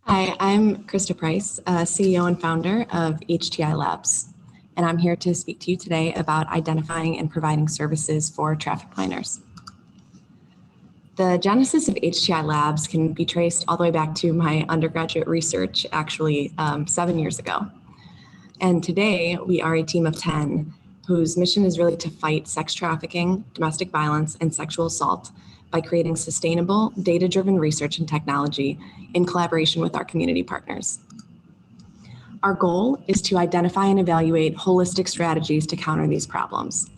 Hi, I'm Krista Price, CEO and founder of HTI Labs, and I'm here to speak to you today about identifying and providing services for trafficked minors. The genesis of HTI Labs can be traced all the way back to my undergraduate research, actually 7 years ago. And today we are a team of 10 whose mission is really to fight sex trafficking, domestic violence, and sexual assault by creating sustainable, data-driven research and technology in collaboration with our community partners. Our goal is to identify and evaluate holistic strategies to counter these problems.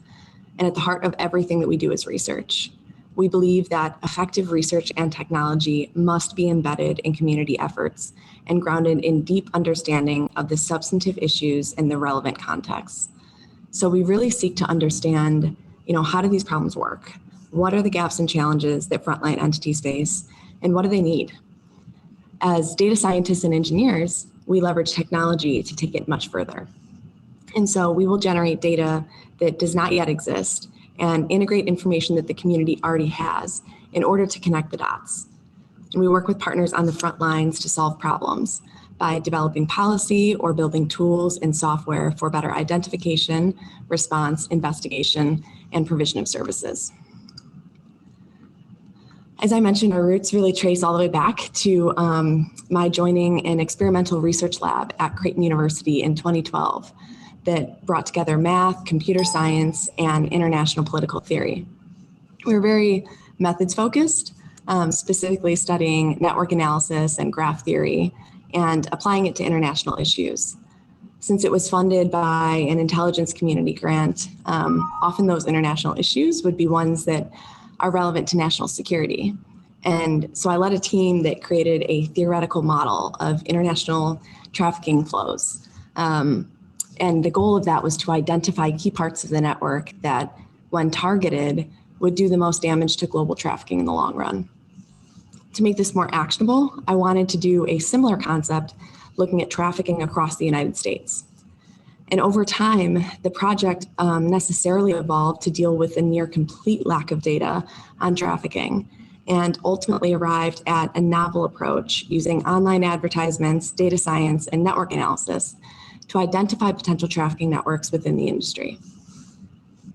And at the heart of everything that we do is research. We believe that effective research and technology must be embedded in community efforts and grounded in deep understanding of the substantive issues in the relevant contexts. So we really seek to understand, how do these problems work? What are the gaps and challenges that frontline entities face, and what do they need? As data scientists and engineers, we leverage technology to take it much further. And so we will generate data that does not yet exist and integrate information that the community already has in order to connect the dots. And we work with partners on the front lines to solve problems by developing policy or building tools and software for better identification, response, investigation, and provision of services. As I mentioned, our roots really trace all the way back to my joining an experimental research lab at Creighton University in 2012 that brought together math, computer science, and international political theory. We were very methods focused, specifically studying network analysis and graph theory and applying it to international issues. Since it was funded by an intelligence community grant, often those international issues would be ones that are relevant to national security. And so I led a team that created a theoretical model of international trafficking flows. And the goal of that was to identify key parts of the network that, when targeted, would do the most damage to global trafficking in the long run. To make this more actionable, I wanted to do a similar concept looking at trafficking across the United States. And over time, the project necessarily evolved to deal with a near complete lack of data on trafficking, and ultimately arrived at a novel approach using online advertisements, data science, and network analysis to identify potential trafficking networks within the industry.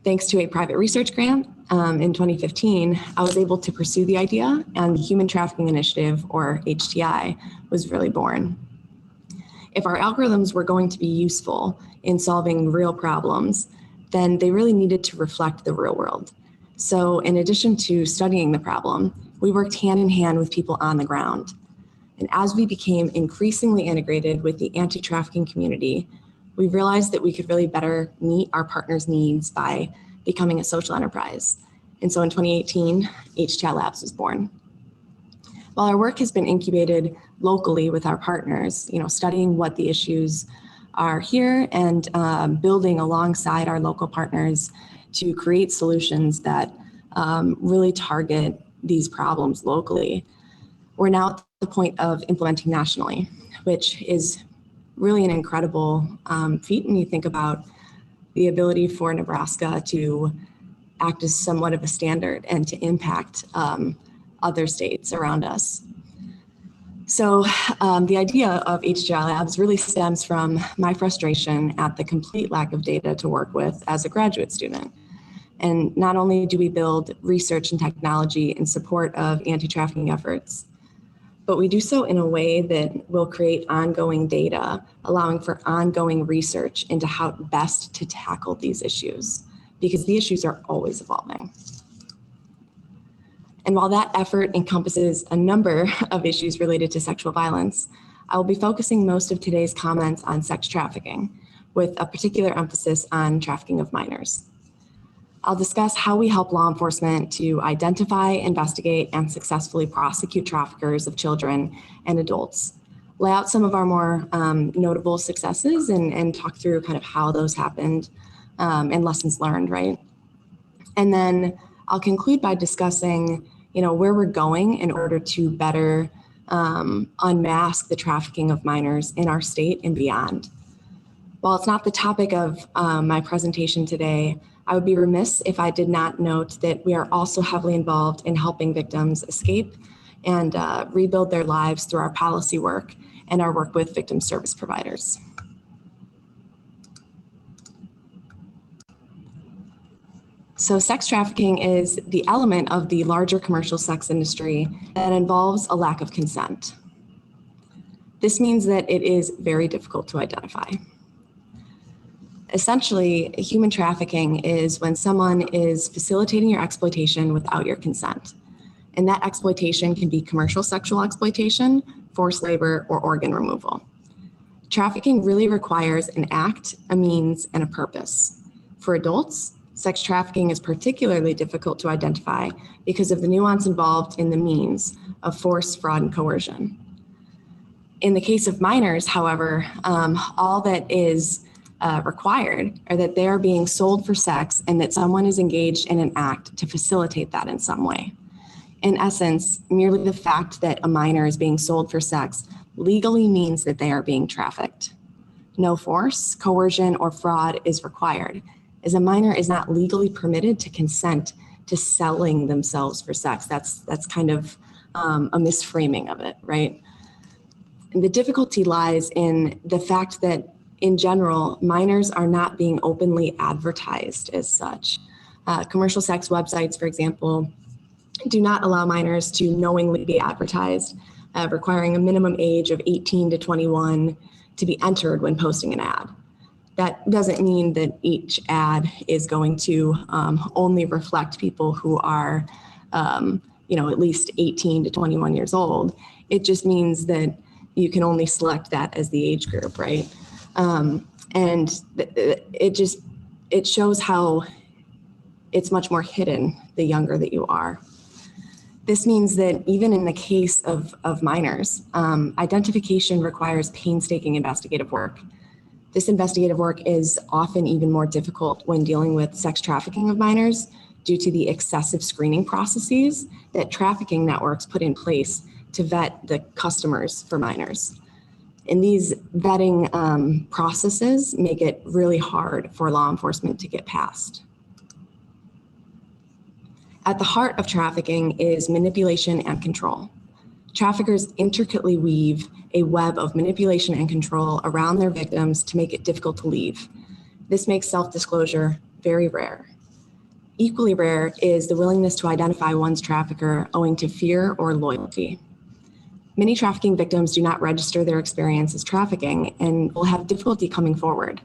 Thanks to a private research grant in 2015, I was able to pursue the idea, and the Human Trafficking Initiative, or HTI, was really born. If our algorithms were going to be useful in solving real problems, then they really needed to reflect the real world. So in addition to studying the problem, we worked hand in hand with people on the ground. And as we became increasingly integrated with the anti-trafficking community, we realized that we could really better meet our partners' needs by becoming a social enterprise. And so in 2018, HTI Labs was born. While our work has been incubated locally with our partners, studying what the issues are here and building alongside our local partners to create solutions that really target these problems locally, we're now at the point of implementing nationally, which is really an incredible feat when you think about the ability for Nebraska to act as somewhat of a standard and to impact other states around us. So the idea of HTI Labs really stems from my frustration at the complete lack of data to work with as a graduate student. And not only do we build research and technology in support of anti-trafficking efforts, but we do so in a way that will create ongoing data, allowing for ongoing research into how best to tackle these issues, because the issues are always evolving. And while that effort encompasses a number of issues related to sexual violence, I will be focusing most of today's comments on sex trafficking, with a particular emphasis on trafficking of minors. I'll discuss how we help law enforcement to identify, investigate, and successfully prosecute traffickers of children and adults, lay out some of our more notable successes, and talk through kind of how those happened and lessons learned, right? And then I'll conclude by discussing where we're going in order to better unmask the trafficking of minors in our state and beyond. While it's not the topic of my presentation today, I would be remiss if I did not note that we are also heavily involved in helping victims escape and rebuild their lives through our policy work and our work with victim service providers. So sex trafficking is the element of the larger commercial sex industry that involves a lack of consent. This means that it is very difficult to identify. Essentially, human trafficking is when someone is facilitating your exploitation without your consent. And that exploitation can be commercial sexual exploitation, forced labor, or organ removal. Trafficking really requires an act, a means, and a purpose. For adults, sex trafficking is particularly difficult to identify because of the nuance involved in the means of force, fraud, and coercion. In the case of minors, however, all that is required are that they are being sold for sex and that someone is engaged in an act to facilitate that in some way. In essence, merely the fact that a minor is being sold for sex legally means that they are being trafficked. No force, coercion, or fraud is required, as a minor is not legally permitted to consent to selling themselves for sex. That's kind of a misframing of it, right? And the difficulty lies in the fact that, in general, minors are not being openly advertised as such. Commercial sex websites, for example, do not allow minors to knowingly be advertised, requiring a minimum age of 18 to 21 to be entered when posting an ad. That doesn't mean that each ad is going to only reflect people who are, at least 18 to 21 years old. It just means that you can only select that as the age group, right? It shows how it's much more hidden the younger that you are. This means that even in the case of minors, identification requires painstaking investigative work. This investigative work is often even more difficult when dealing with sex trafficking of minors due to the excessive screening processes that trafficking networks put in place to vet the customers for minors. And these vetting processes make it really hard for law enforcement to get past. At the heart of trafficking is manipulation and control. Traffickers intricately weave a web of manipulation and control around their victims to make it difficult to leave. This makes self-disclosure very rare. Equally rare is the willingness to identify one's trafficker owing to fear or loyalty. Many trafficking victims do not register their experience as trafficking and will have difficulty coming forward.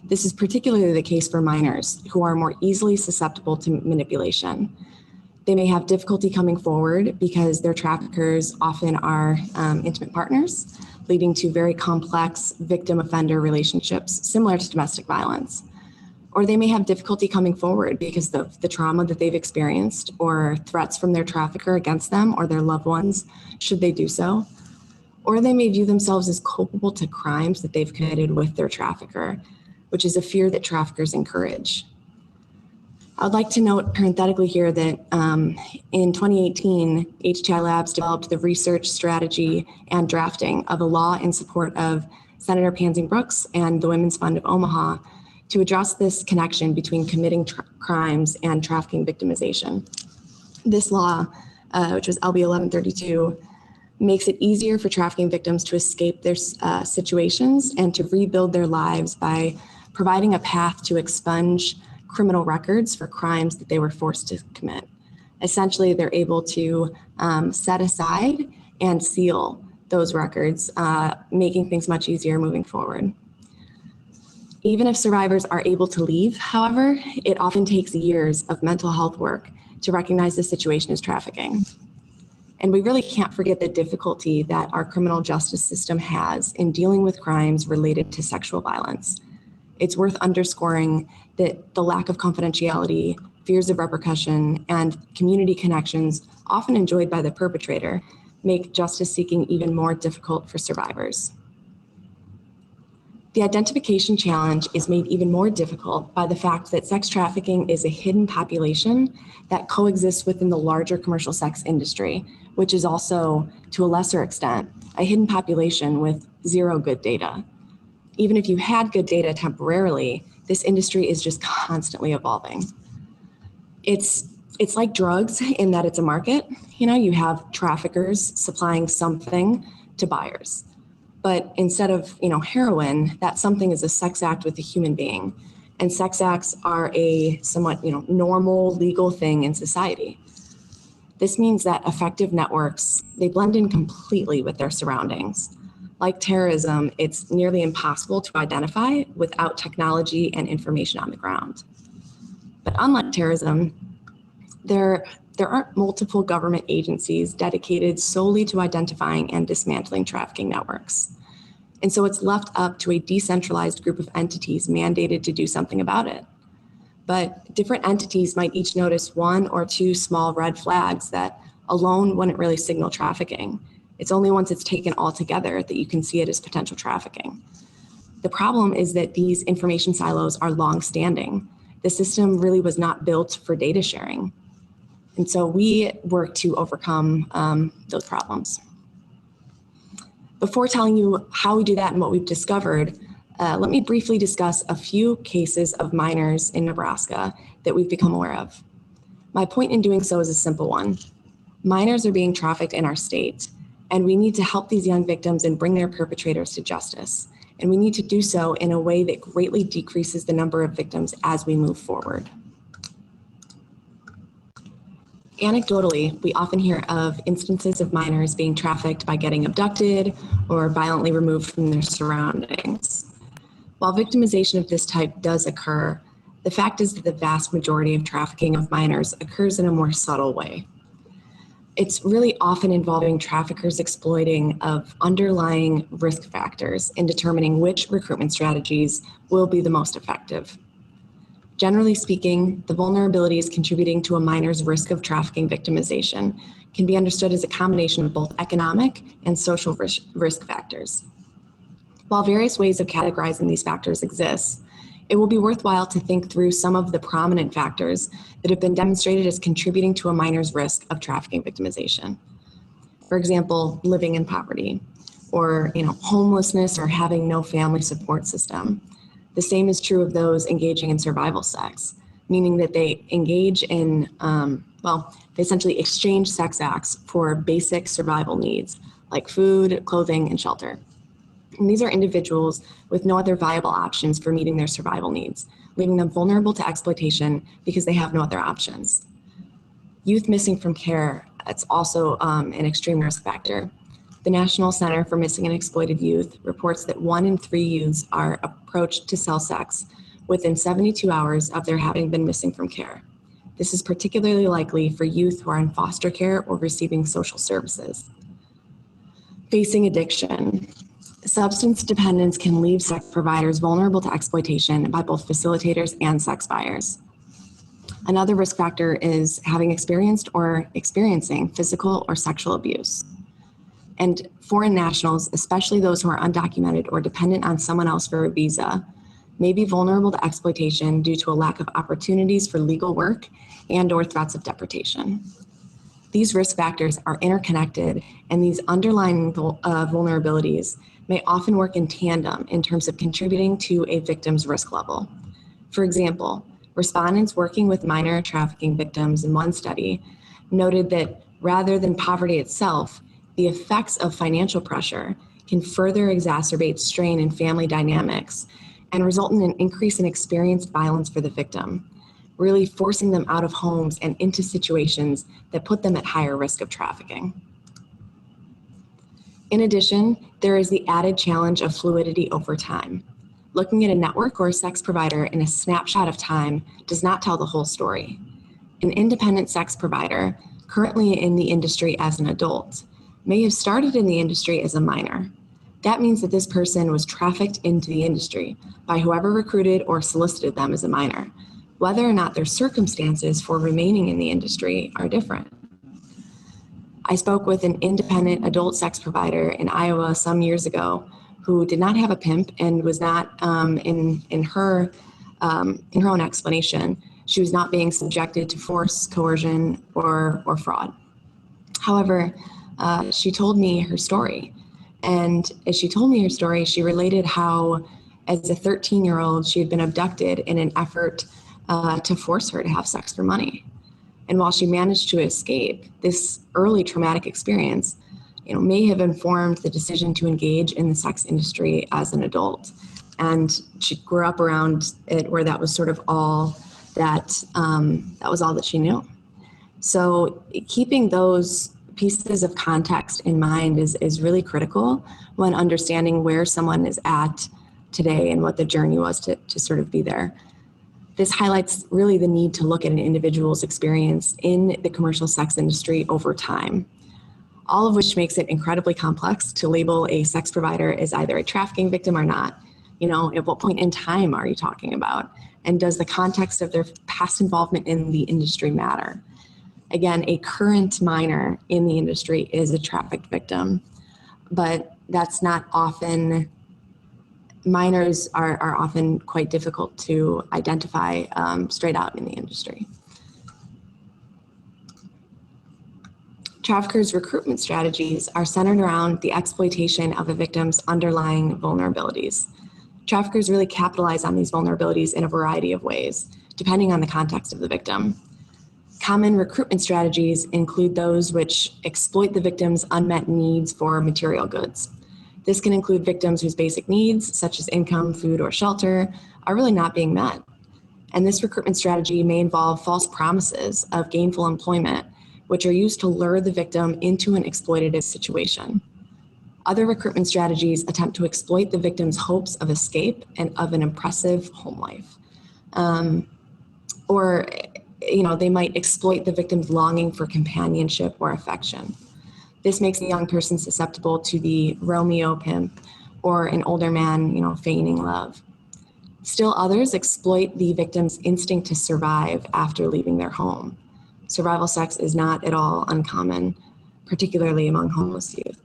This is particularly the case for minors who are more easily susceptible to manipulation. They may have difficulty coming forward because their traffickers often are intimate partners, leading to very complex victim-offender relationships similar to domestic violence. Or they may have difficulty coming forward because of the trauma that they've experienced or threats from their trafficker against them or their loved ones, should they do so. Or they may view themselves as culpable to crimes that they've committed with their trafficker, which is a fear that traffickers encourage. I'd like to note parenthetically here that in 2018, HTI Labs developed the research, strategy, and drafting of a law in support of Senator Pansy Brooks and the Women's Fund of Omaha to address this connection between committing crimes and trafficking victimization. This law, which was LB 1132, makes it easier for trafficking victims to escape their situations and to rebuild their lives by providing a path to expunge criminal records for crimes that they were forced to commit. Essentially, they're able to set aside and seal those records, making things much easier moving forward. Even if survivors are able to leave, however, it often takes years of mental health work to recognize the situation as trafficking. And we really can't forget the difficulty that our criminal justice system has in dealing with crimes related to sexual violence. It's worth underscoring that the lack of confidentiality, fears of repercussion, and community connections often enjoyed by the perpetrator make justice seeking even more difficult for survivors. The identification challenge is made even more difficult by the fact that sex trafficking is a hidden population that coexists within the larger commercial sex industry, which is also, to a lesser extent, a hidden population with zero good data. Even if you had good data temporarily, this industry is just constantly evolving. It's It's like drugs in that it's a market. You have traffickers supplying something to buyers. But instead of, heroin, that something is a sex act with a human being. And sex acts are a somewhat, normal legal thing in society. This means that effective networks, they blend in completely with their surroundings. Like terrorism, it's nearly impossible to identify without technology and information on the ground. But unlike terrorism, there aren't multiple government agencies dedicated solely to identifying and dismantling trafficking networks. And so it's left up to a decentralized group of entities mandated to do something about it. But different entities might each notice one or two small red flags that alone wouldn't really signal trafficking. It's only once it's taken all together that you can see it as potential trafficking. The problem is that these information silos are long-standing. The system really was not built for data sharing. And so we work to overcome those problems. Before telling you how we do that and what we've discovered, let me briefly discuss a few cases of minors in Nebraska that we've become aware of. My point in doing so is a simple one. Minors are being trafficked in our state, and we need to help these young victims and bring their perpetrators to justice. And we need to do so in a way that greatly decreases the number of victims as we move forward. Anecdotally, we often hear of instances of minors being trafficked by getting abducted or violently removed from their surroundings. While victimization of this type does occur, the fact is that the vast majority of trafficking of minors occurs in a more subtle way. It's really often involving traffickers exploiting of underlying risk factors in determining which recruitment strategies will be the most effective. Generally speaking, the vulnerabilities contributing to a minor's risk of trafficking victimization can be understood as a combination of both economic and social risk factors. While various ways of categorizing these factors exist, it will be worthwhile to think through some of the prominent factors that have been demonstrated as contributing to a minor's risk of trafficking victimization. For example, living in poverty, or homelessness or having no family support system. The same is true of those engaging in survival sex, meaning that they engage in, they essentially exchange sex acts for basic survival needs like food, clothing, and shelter. And these are individuals with no other viable options for meeting their survival needs, leaving them vulnerable to exploitation because they have no other options. Youth missing from care, that's also an extreme risk factor. The National Center for Missing and Exploited Youth reports that 1 in 3 youths are approached to sell sex within 72 hours of their having been missing from care. This is particularly likely for youth who are in foster care or receiving social services. Facing addiction. Substance dependence can leave sex providers vulnerable to exploitation by both facilitators and sex buyers. Another risk factor is having experienced or experiencing physical or sexual abuse. And foreign nationals, especially those who are undocumented or dependent on someone else for a visa, may be vulnerable to exploitation due to a lack of opportunities for legal work and/or threats of deportation. These risk factors are interconnected, and these underlying vulnerabilities may often work in tandem in terms of contributing to a victim's risk level. For example, respondents working with minor trafficking victims in one study noted that rather than poverty itself, the effects of financial pressure can further exacerbate strain in family dynamics and result in an increase in experienced violence for the victim, really forcing them out of homes and into situations that put them at higher risk of trafficking. In addition, there is the added challenge of fluidity over time. Looking at a network or a sex provider in a snapshot of time does not tell the whole story. An independent sex provider, currently in the industry as an adult, may have started in the industry as a minor. That means that this person was trafficked into the industry by whoever recruited or solicited them as a minor, whether or not their circumstances for remaining in the industry are different. I spoke with an independent adult sex provider in Iowa some years ago who did not have a pimp and was not, in her own explanation, she was not being subjected to force, coercion, or fraud. However, she told me her story. And as she told me her story, she related how as a 13-year-old, she had been abducted in an effort to force her to have sex for money. And while she managed to escape, this early traumatic experience, may have informed the decision to engage in the sex industry as an adult. And she grew up around it where that was sort of all that was all that she knew. So keeping those pieces of context in mind is really critical when understanding where someone is at today and what the journey was to sort of be there. This highlights really the need to look at an individual's experience in the commercial sex industry over time, all of which makes it incredibly complex to label a sex provider as either a trafficking victim or not. At what point in time are you talking about? And does the context of their past involvement in the industry matter? Again, a current minor in the industry is a trafficked victim, but that's not often. Minors are often quite difficult to identify straight out in the industry. Traffickers' recruitment strategies are centered around the exploitation of a victim's underlying vulnerabilities. Traffickers really capitalize on these vulnerabilities in a variety of ways, depending on the context of the victim. Common recruitment strategies include those which exploit the victim's unmet needs for material goods. This can include victims whose basic needs, such as income, food, or shelter, are really not being met. And this recruitment strategy may involve false promises of gainful employment, which are used to lure the victim into an exploitative situation. Other recruitment strategies attempt to exploit the victim's hopes of escape and of an impressive home life. Or they might exploit the victim's longing for companionship or affection. This makes the young person susceptible to the Romeo pimp or an older man, feigning love. Still others exploit the victim's instinct to survive after leaving their home. Survival sex is not at all uncommon, particularly among homeless youth.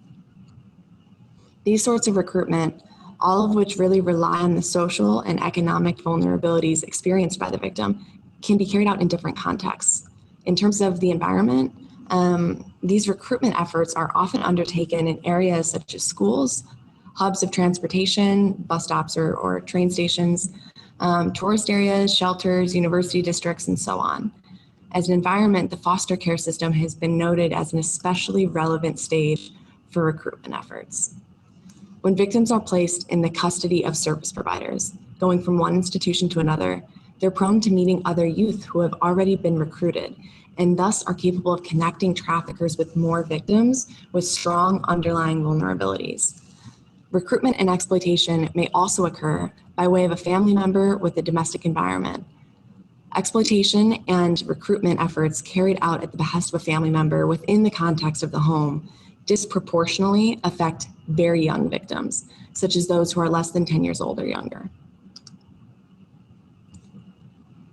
These sorts of recruitment, all of which really rely on the social and economic vulnerabilities experienced by the victim, can be carried out in different contexts. In terms of the environment, these recruitment efforts are often undertaken in areas such as schools, hubs of transportation, bus stops or train stations, tourist areas, shelters, university districts, and so on. As an environment, the foster care system has been noted as an especially relevant stage for recruitment efforts. When victims are placed in the custody of service providers, going from one institution to another, they're prone to meeting other youth who have already been recruited and thus are capable of connecting traffickers with more victims with strong underlying vulnerabilities. Recruitment and exploitation may also occur by way of a family member with a domestic environment. Exploitation and recruitment efforts carried out at the behest of a family member within the context of the home disproportionately affect very young victims, such as those who are less than 10 years old or younger.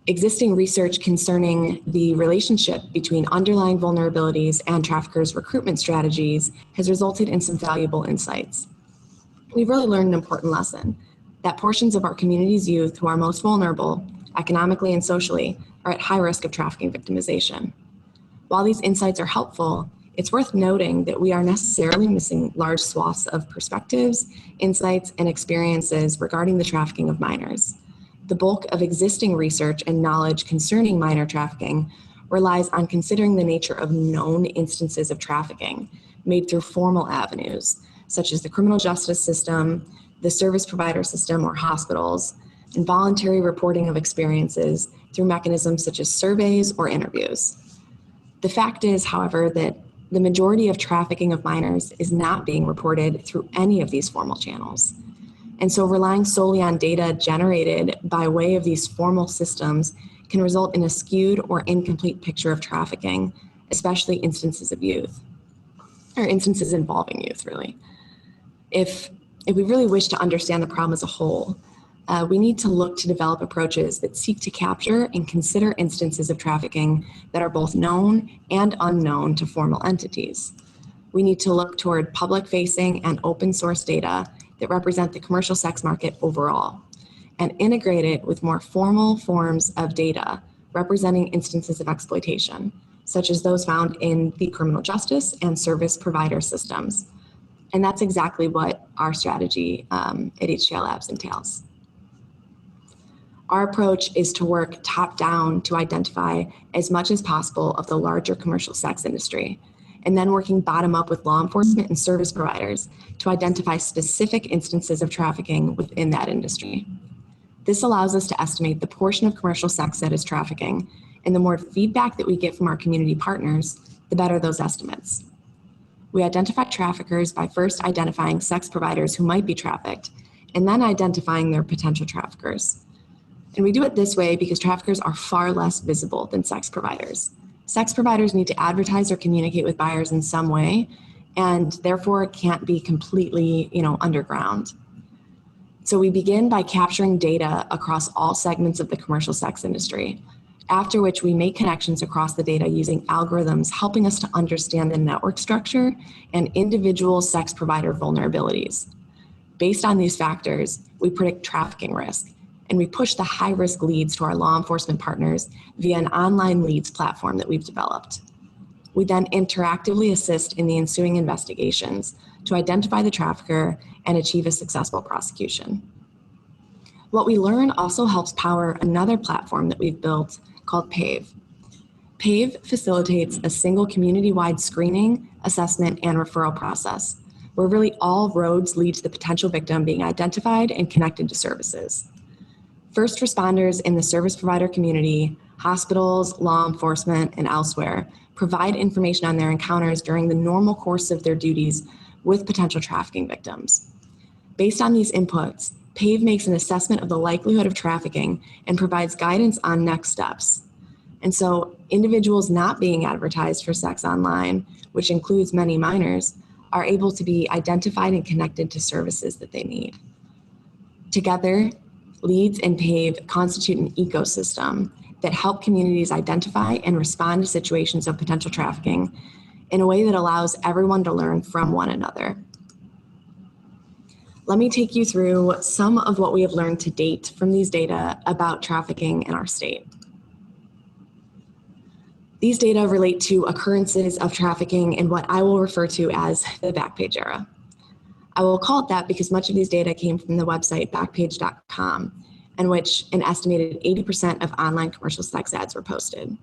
Existing research concerning the relationship between underlying vulnerabilities and traffickers' recruitment strategies has resulted in some valuable insights. We've really learned an important lesson, that portions of our community's youth who are most vulnerable, economically and socially, are at high risk of trafficking victimization. While these insights are helpful, it's worth noting that we are necessarily missing large swaths of perspectives, insights, and experiences regarding the trafficking of minors. The bulk of existing research and knowledge concerning minor trafficking relies on considering the nature of known instances of trafficking made through formal avenues, such as the criminal justice system, the service provider system or hospitals, and voluntary reporting of experiences through mechanisms such as surveys or interviews. The fact is, however, that the majority of trafficking of minors is not being reported through any of these formal channels. And so relying solely on data generated by way of these formal systems can result in a skewed or incomplete picture of trafficking, especially instances of youth, or instances involving youth, really. If we really wish to understand the problem as a whole, we need to look to develop approaches that seek to capture and consider instances of trafficking that are both known and unknown to formal entities. We need to look toward public-facing and open source data that represent the commercial sex market overall, and integrate it with more formal forms of data representing instances of exploitation, such as those found in the criminal justice and service provider systems. And that's exactly what our strategy at HTI Labs entails. Our approach is to work top down to identify as much as possible of the larger commercial sex industry, and then working bottom up with law enforcement and service providers to identify specific instances of trafficking within that industry. This allows us to estimate the portion of commercial sex that is trafficking, and the more feedback that we get from our community partners, the better those estimates. We identify traffickers by first identifying sex providers who might be trafficked, and then identifying their potential traffickers. And we do it this way because traffickers are far less visible than sex providers. Sex providers need to advertise or communicate with buyers in some way, and therefore it can't be completely, underground. So we begin by capturing data across all segments of the commercial sex industry, after which we make connections across the data using algorithms helping us to understand the network structure and individual sex provider vulnerabilities. Based on these factors, we predict trafficking risk, and we push the high-risk leads to our law enforcement partners via an online leads platform that we've developed. We then interactively assist in the ensuing investigations to identify the trafficker and achieve a successful prosecution. What we learn also helps power another platform that we've built called PAVE. PAVE facilitates a single community-wide screening, assessment, and referral process, where really all roads lead to the potential victim being identified and connected to services. First responders in the service provider community, hospitals, law enforcement, and elsewhere provide information on their encounters during the normal course of their duties with potential trafficking victims. Based on these inputs, PAVE makes an assessment of the likelihood of trafficking and provides guidance on next steps. And so individuals not being advertised for sex online, which includes many minors, are able to be identified and connected to services that they need. Together, LEADS and PAVE constitute an ecosystem that help communities identify and respond to situations of potential trafficking in a way that allows everyone to learn from one another. Let me take you through some of what we have learned to date from these data about trafficking in our state. These data relate to occurrences of trafficking in what I will refer to as the Backpage era. I will call it that because much of these data came from the website backpage.com, in which an estimated 80% of online commercial sex ads were posted.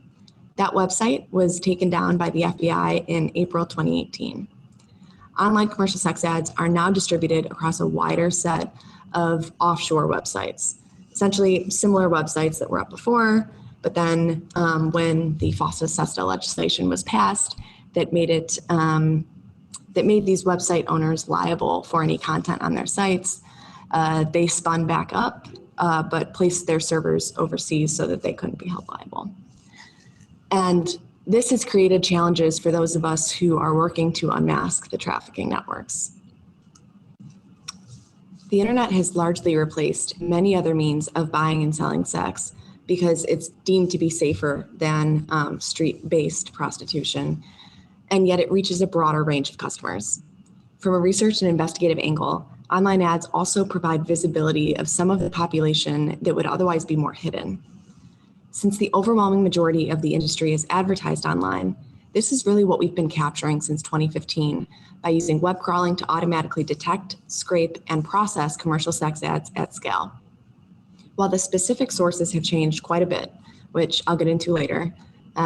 That website was taken down by the FBI in April 2018. Online commercial sex ads are now distributed across a wider set of offshore websites, essentially similar websites that were up before, but then when the FOSTA-SESTA legislation was passed, that made these website owners liable for any content on their sites, they spun back up, but placed their servers overseas so that they couldn't be held liable. And this has created challenges for those of us who are working to unmask the trafficking networks. The internet has largely replaced many other means of buying and selling sex because it's deemed to be safer than street-based prostitution, and yet it reaches a broader range of customers. From a research and investigative angle, online ads also provide visibility of some of the population that would otherwise be more hidden. Since the overwhelming majority of the industry is advertised online, this is really what we've been capturing since 2015 by using web crawling to automatically detect, scrape, and process commercial sex ads at scale. While the specific sources have changed quite a bit, which I'll get into later,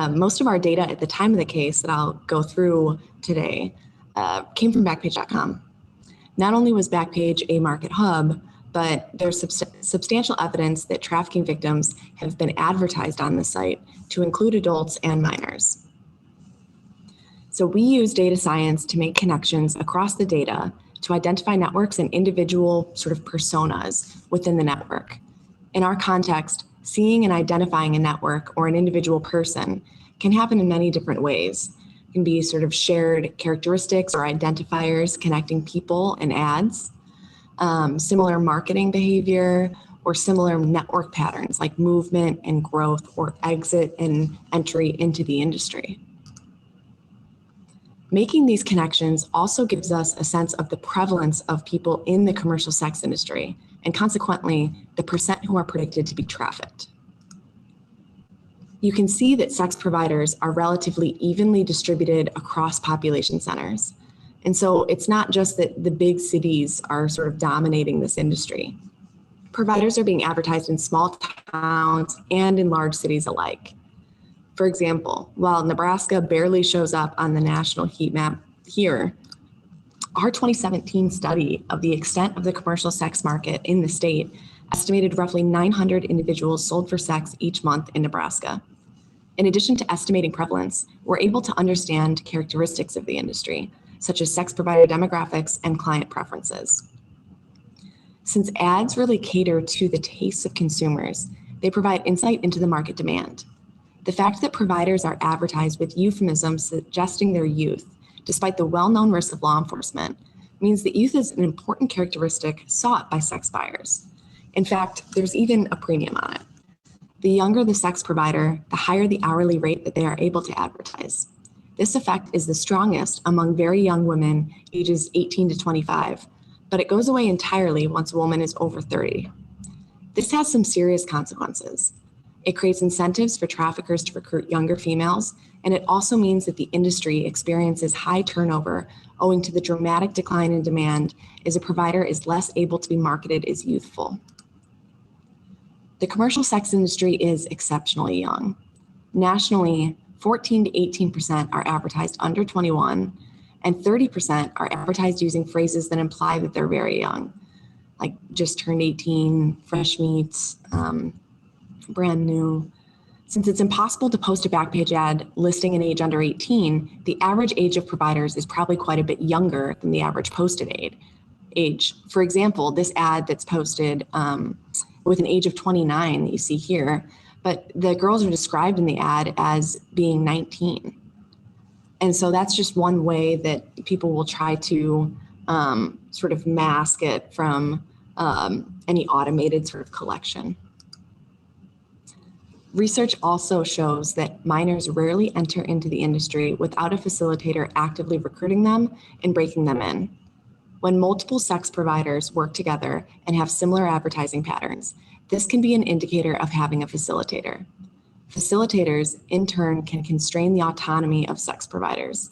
most of our data at the time of the case that I'll go through today came from Backpage.com. Not only was Backpage a market hub, but there's substantial evidence that trafficking victims have been advertised on the site to include adults and minors. So we use data science to make connections across the data to identify networks and individual sort of personas within the network. In our context, seeing and identifying a network or an individual person can happen in many different ways. It can be sort of shared characteristics or identifiers connecting people and ads, similar marketing behavior, or similar network patterns like movement and growth or exit and entry into the industry. Making these connections also gives us a sense of the prevalence of people in the commercial sex industry, and consequently, the percent who are predicted to be trafficked. You can see that sex providers are relatively evenly distributed across population centers. And so it's not just that the big cities are sort of dominating this industry. Providers are being advertised in small towns and in large cities alike. For example, while Nebraska barely shows up on the national heat map here, our 2017 study of the extent of the commercial sex market in the state estimated roughly 900 individuals sold for sex each month in Nebraska. In addition to estimating prevalence, we're able to understand characteristics of the industry, such as sex provider demographics and client preferences. Since ads really cater to the tastes of consumers, they provide insight into the market demand. The fact that providers are advertised with euphemisms suggesting their youth, despite the well-known risks of law enforcement, means that youth is an important characteristic sought by sex buyers. In fact, there's even a premium on it. The younger the sex provider, the higher the hourly rate that they are able to advertise. This effect is the strongest among very young women ages 18 to 25, but it goes away entirely once a woman is over 30. This has some serious consequences. It creates incentives for traffickers to recruit younger females, and it also means that the industry experiences high turnover owing to the dramatic decline in demand as a provider is less able to be marketed as youthful. The commercial sex industry is exceptionally young. Nationally, 14 to 18% are advertised under 21, and 30% are advertised using phrases that imply that they're very young, like just turned 18, fresh meat, brand new. Since it's impossible to post a Backpage ad listing an age under 18, the average age of providers is probably quite a bit younger than the average posted age. For example, this ad that's posted with an age of 29 that you see here, but the girls are described in the ad as being 19. And so that's just one way that people will try to sort of mask it from any automated sort of collection. Research also shows that minors rarely enter into the industry without a facilitator actively recruiting them and breaking them in. When multiple sex providers work together and have similar advertising patterns, this can be an indicator of having a facilitator. Facilitators, in turn, can constrain the autonomy of sex providers.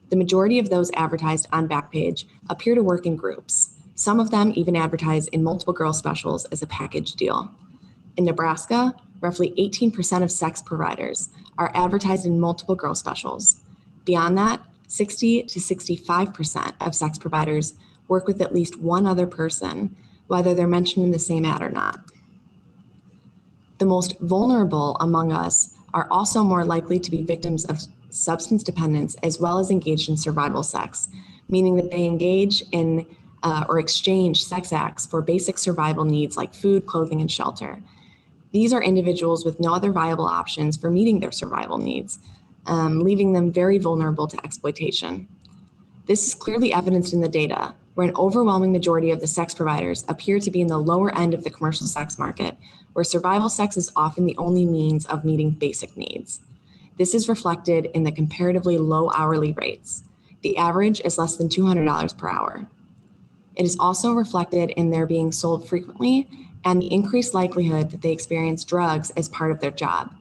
The majority of those advertised on Backpage appear to work in groups. Some of them even advertise in multiple girl specials as a package deal. In Nebraska, roughly 18% of sex providers are advertised in multiple girl specials. Beyond that, 60 to 65% of sex providers work with at least one other person, whether they're mentioned in the same ad or not. The most vulnerable among us are also more likely to be victims of substance dependence as well as engaged in survival sex, meaning that they engage in or exchange sex acts for basic survival needs like food, clothing, and shelter. These are individuals with no other viable options for meeting their survival needs, leaving them very vulnerable to exploitation. This is clearly evidenced in the data, where an overwhelming majority of the sex providers appear to be in the lower end of the commercial sex market, where survival sex is often the only means of meeting basic needs. This is reflected in the comparatively low hourly rates. The average is less than $200 per hour. It is also reflected in their being sold frequently and the increased likelihood that they experience drugs as part of their job.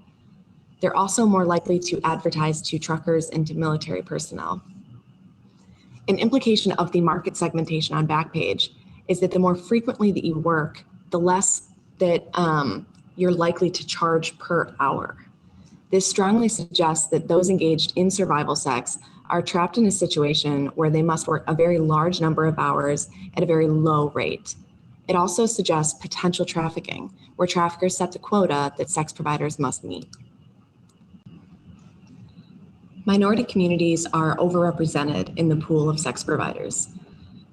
They're also more likely to advertise to truckers and to military personnel. An implication of the market segmentation on Backpage is that the more frequently that you work, the less that you're likely to charge per hour. This strongly suggests that those engaged in survival sex are trapped in a situation where they must work a very large number of hours at a very low rate. It also suggests potential trafficking, where traffickers set the quota that sex providers must meet. Minority communities are overrepresented in the pool of sex providers.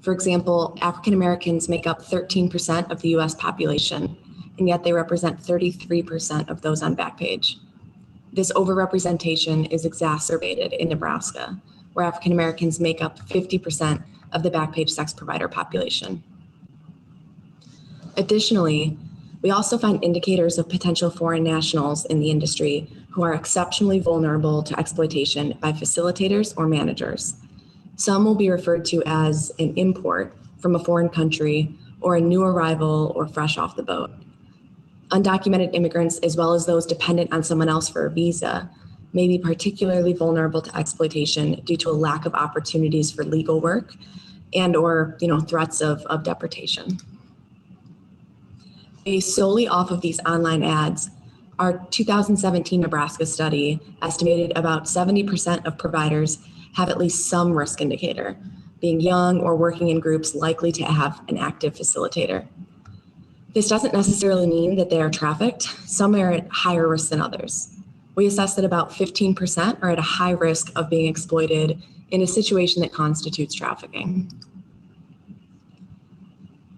For example, African Americans make up 13% of the US population, and yet they represent 33% of those on Backpage. This overrepresentation is exacerbated in Nebraska, where African Americans make up 50% of the Backpage sex provider population. Additionally, we also find indicators of potential foreign nationals in the industry who are exceptionally vulnerable to exploitation by facilitators or managers. Some will be referred to as an import from a foreign country or a new arrival or fresh off the boat. Undocumented immigrants, as well as those dependent on someone else for a visa, may be particularly vulnerable to exploitation due to a lack of opportunities for legal work and or threats of deportation. Based solely off of these online ads, our 2017 Nebraska study estimated about 70% of providers have at least some risk indicator, being young or working in groups likely to have an active facilitator. This doesn't necessarily mean that they are trafficked. Some are at higher risk than others. We assess that about 15% are at a high risk of being exploited in a situation that constitutes trafficking.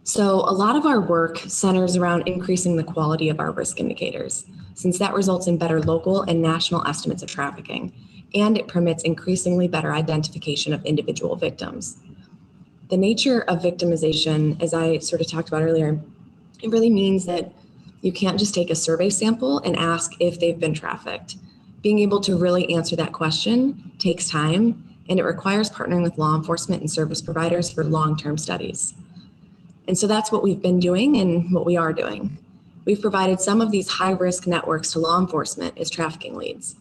So a lot of our work centers around increasing the quality of our risk indicators, since that results in better local and national estimates of trafficking, and it permits increasingly better identification of individual victims. The nature of victimization, as I sort of talked about earlier, it really means that you can't just take a survey sample and ask if they've been trafficked. Being able to really answer that question takes time, and it requires partnering with law enforcement and service providers for long-term studies. And so that's what we've been doing and what we are doing. We've provided some of these high-risk networks to law enforcement as trafficking leads.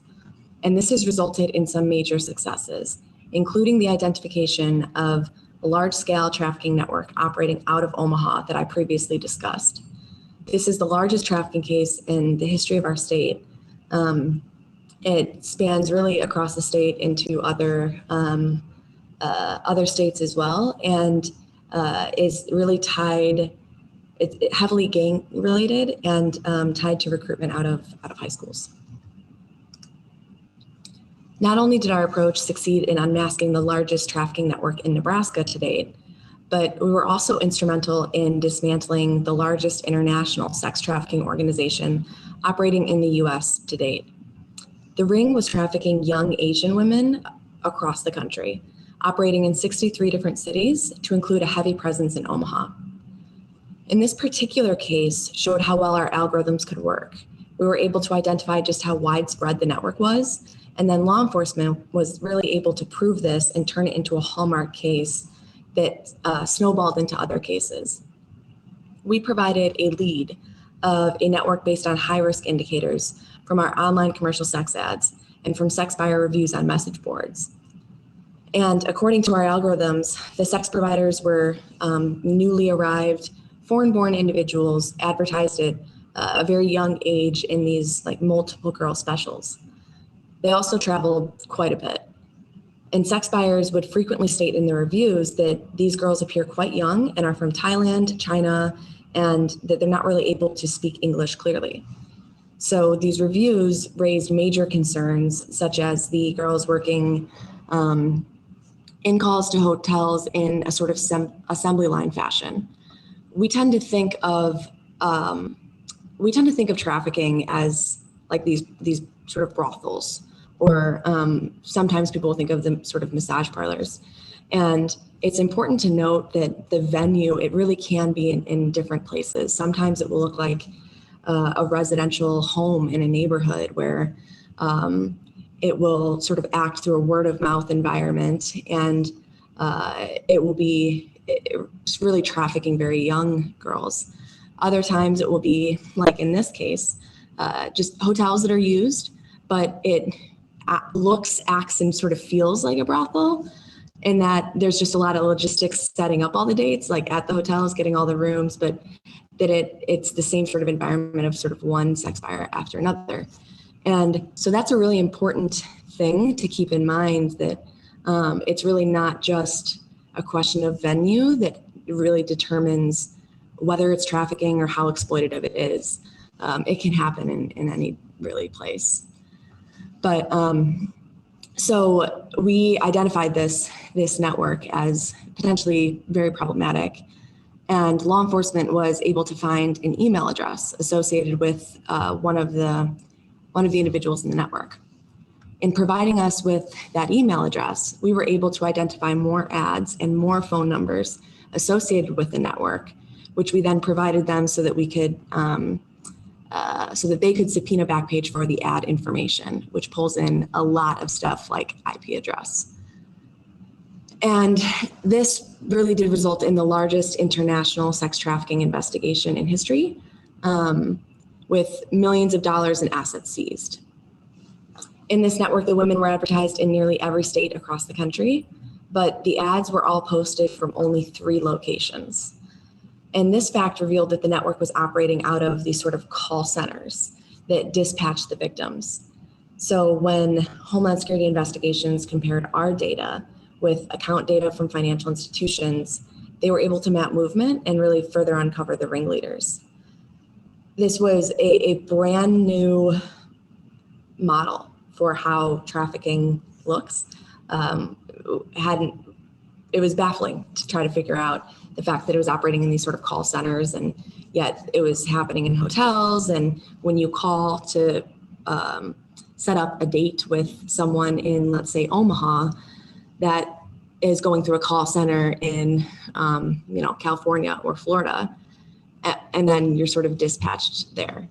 And this has resulted in some major successes, including the identification of a large-scale trafficking network operating out of Omaha that I previously discussed. This is the largest trafficking case in the history of our state. It spans really across the state into other states as well, and is really tied, it's heavily gang related and tied to recruitment out of high schools. Not only did our approach succeed in unmasking the largest trafficking network in Nebraska to date, but we were also instrumental in dismantling the largest international sex trafficking organization operating in the US to date. The ring was trafficking young Asian women across the country, operating in 63 different cities to include a heavy presence in Omaha. In this particular case showed how well our algorithms could work. We were able to identify just how widespread the network was, and then law enforcement was really able to prove this and turn it into a hallmark case that snowballed into other cases. We provided a lead of a network based on high-risk indicators from our online commercial sex ads and from sex buyer reviews on message boards. And according to our algorithms, the sex providers were newly arrived, foreign-born individuals advertised at a very young age in these like multiple girl specials. They also traveled quite a bit. And sex buyers would frequently state in their reviews that these girls appear quite young and are from Thailand, China, and that they're not really able to speak English clearly. So these reviews raised major concerns, such as the girls working in calls to hotels in a sort of assembly line fashion. We tend to think of trafficking as like these sort of brothels, or sometimes people think of them sort of massage parlors. And it's important to note that the venue, it really can be in different places. Sometimes it will look like a residential home in a neighborhood where it will sort of act through a word of mouth environment, and it will be it's really trafficking very young girls. Other times it will be, like in this case, just hotels that are used, but it looks, acts, and sort of feels like a brothel, in that there's just a lot of logistics setting up all the dates, like at the hotels, getting all the rooms, but that it's the same sort of environment of sort of one sex buyer after another. And so that's a really important thing to keep in mind, that it's really not just a question of venue that really determines whether it's trafficking or how exploitative it is. It can happen in any really place. But so we identified this network as potentially very problematic, and law enforcement was able to find an email address associated with one of the individuals in the network. In providing us with that email address, we were able to identify more ads and more phone numbers associated with the network, which we then provided them so that we could, so that they could subpoena Backpage for the ad information, which pulls in a lot of stuff like IP address. And this really did result in the largest international sex trafficking investigation in history, with millions of dollars in assets seized. In this network, the women were advertised in nearly every state across the country, but the ads were all posted from only 3 locations. And this fact revealed that the network was operating out of these sort of call centers that dispatched the victims. So when Homeland Security investigations compared our data with account data from financial institutions, they were able to map movement and really further uncover the ringleaders. This was a brand new model for how trafficking looks. It was baffling to try to figure out the fact that it was operating in these sort of call centers, and yet it was happening in hotels. And when you call to set up a date with someone in, let's say, Omaha, that is going through a call center in, California or Florida, and then you're sort of dispatched there.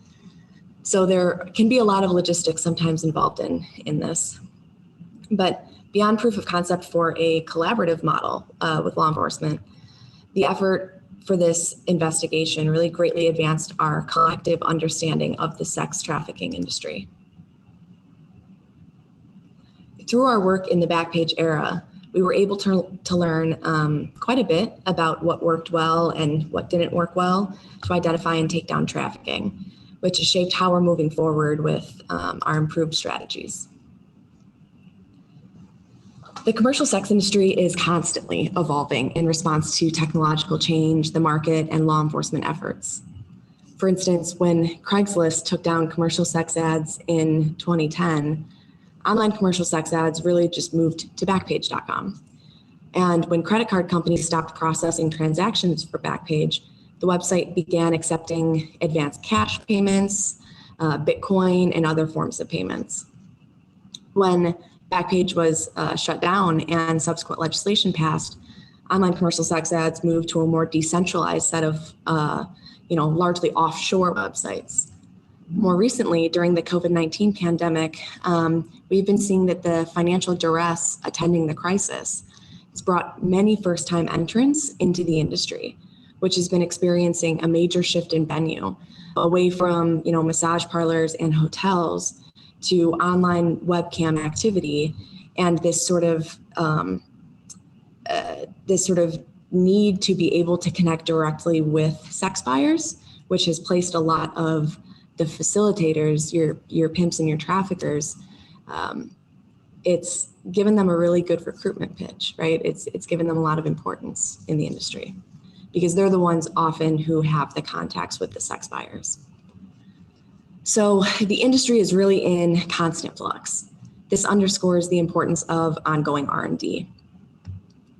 So there can be a lot of logistics sometimes involved in this. But beyond proof of concept for a collaborative model with law enforcement, the effort for this investigation really greatly advanced our collective understanding of the sex trafficking industry. Through our work in the Backpage era, we were able to learn quite a bit about what worked well and what didn't work well to identify and take down trafficking, which has shaped how we're moving forward with our improved strategies. The commercial sex industry is constantly evolving in response to technological change, the market, and law enforcement efforts. For instance, when Craigslist took down commercial sex ads in 2010, online commercial sex ads really just moved to Backpage.com. And when credit card companies stopped processing transactions for Backpage, the website began accepting advanced cash payments, Bitcoin, and other forms of payments. When Backpage was shut down and subsequent legislation passed, online commercial sex ads moved to a more decentralized set of, largely offshore websites. More recently, during the COVID-19 pandemic, we've been seeing that the financial duress attending the crisis has brought many first-time entrants into the industry, which has been experiencing a major shift in venue away from, massage parlors and hotels to online webcam activity, and this sort of need to be able to connect directly with sex buyers, which has placed a lot of the facilitators, your pimps and your traffickers. It's given them a really good recruitment pitch, right? It's given them a lot of importance in the industry because they're the ones often who have the contacts with the sex buyers. So the industry is really in constant flux. This underscores the importance of ongoing R&D.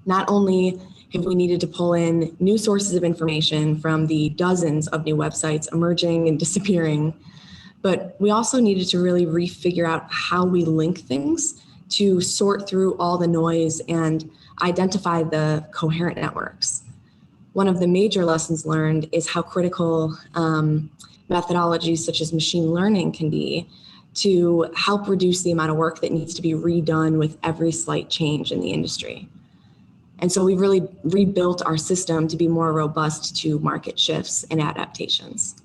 Not only have we needed to pull in new sources of information from the dozens of new websites emerging and disappearing, but we also needed to really refigure out how we link things to sort through all the noise and identify the coherent networks. One of the major lessons learned is how critical methodologies such as machine learning can be to help reduce the amount of work that needs to be redone with every slight change in the industry. And so we've really rebuilt our system to be more robust to market shifts and adaptations.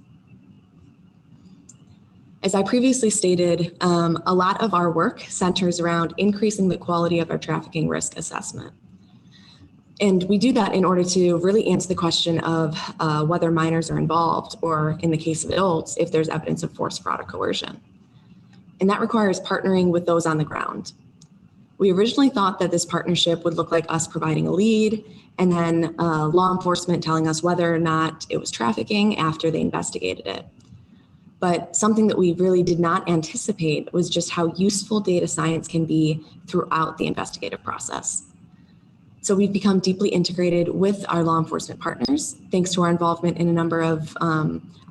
As I previously stated, a lot of our work centers around increasing the quality of our trafficking risk assessment. And we do that in order to really answer the question of whether minors are involved, or in the case of adults, if there's evidence of force, fraud, or coercion. And that requires partnering with those on the ground. We originally thought that this partnership would look like us providing a lead and then law enforcement telling us whether or not it was trafficking after they investigated it. But something that we really did not anticipate was just how useful data science can be throughout the investigative process. So we've become deeply integrated with our law enforcement partners, thanks to our involvement in a number of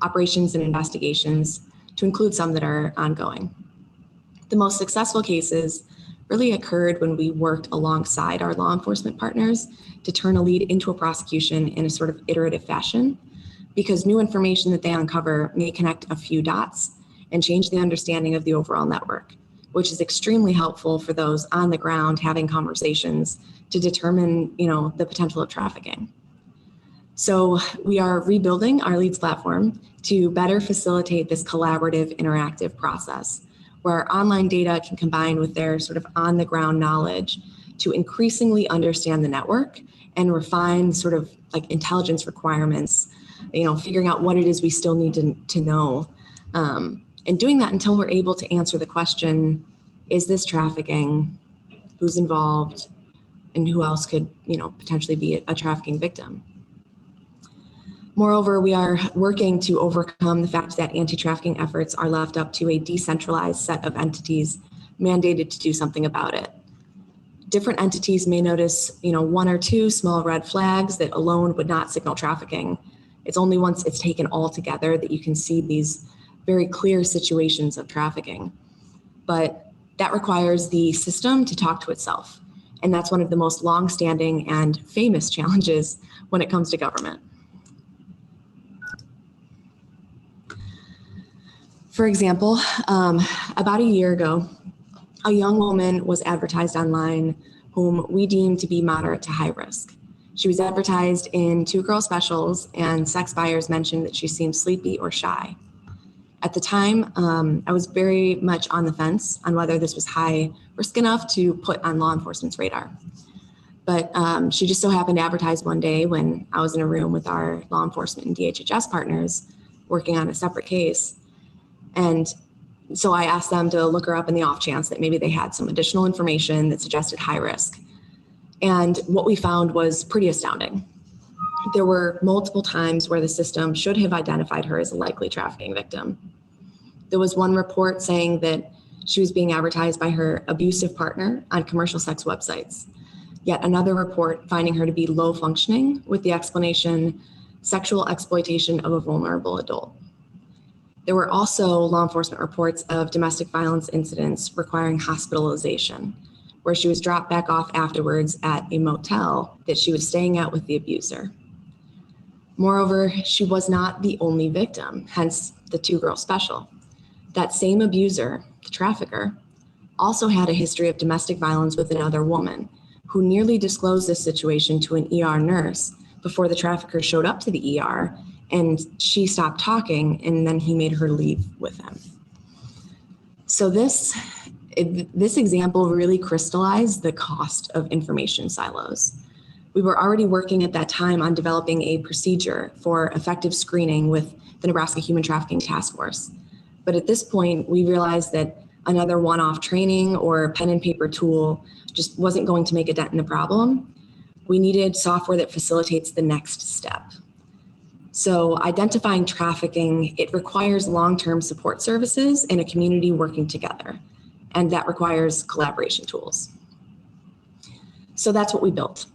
operations and investigations, to include some that are ongoing. The most successful cases really occurred when we worked alongside our law enforcement partners to turn a lead into a prosecution in a sort of iterative fashion, because new information that they uncover may connect a few dots and change the understanding of the overall network, which is extremely helpful for those on the ground having conversations to determine, the potential of trafficking. So we are rebuilding our leads platform to better facilitate this collaborative, interactive process where online data can combine with their sort of on the ground knowledge to increasingly understand the network and refine sort of like intelligence requirements figuring out what it is we still need to know. And doing that until we're able to answer the question, is this trafficking? Who's involved? And who else could, potentially be a trafficking victim? Moreover, we are working to overcome the fact that anti-trafficking efforts are left up to a decentralized set of entities mandated to do something about it. Different entities may notice, one or two small red flags that alone would not signal trafficking. It's only once it's taken all together that you can see these very clear situations of trafficking. But that requires the system to talk to itself. And that's one of the most long-standing and famous challenges when it comes to government. For example, about a year ago, a young woman was advertised online whom we deemed to be moderate to high risk. She was advertised in 2 girl specials, and sex buyers mentioned that she seemed sleepy or shy. At the time, I was very much on the fence on whether this was high risk enough to put on law enforcement's radar. But she just so happened to advertise one day when I was in a room with our law enforcement and DHHS partners working on a separate case. And so I asked them to look her up in the off chance that maybe they had some additional information that suggested high risk. And what we found was pretty astounding. There were multiple times where the system should have identified her as a likely trafficking victim. There was one report saying that she was being advertised by her abusive partner on commercial sex websites. Yet another report finding her to be low functioning with the explanation, sexual exploitation of a vulnerable adult. There were also law enforcement reports of domestic violence incidents requiring hospitalization, where she was dropped back off afterwards at a motel that she was staying at with the abuser. Moreover, she was not the only victim, hence the 2 girl special. That same abuser, the trafficker, also had a history of domestic violence with another woman who nearly disclosed this situation to an ER nurse before the trafficker showed up to the ER, and she stopped talking, and then he made her leave with him. So this example really crystallized the cost of information silos. We were already working at that time on developing a procedure for effective screening with the Nebraska Human Trafficking Task Force. But at this point, we realized that another one-off training or pen and paper tool just wasn't going to make a dent in the problem. We needed software that facilitates the next step. So identifying trafficking, it requires long-term support services and a community working together. And that requires collaboration tools. So that's what we built.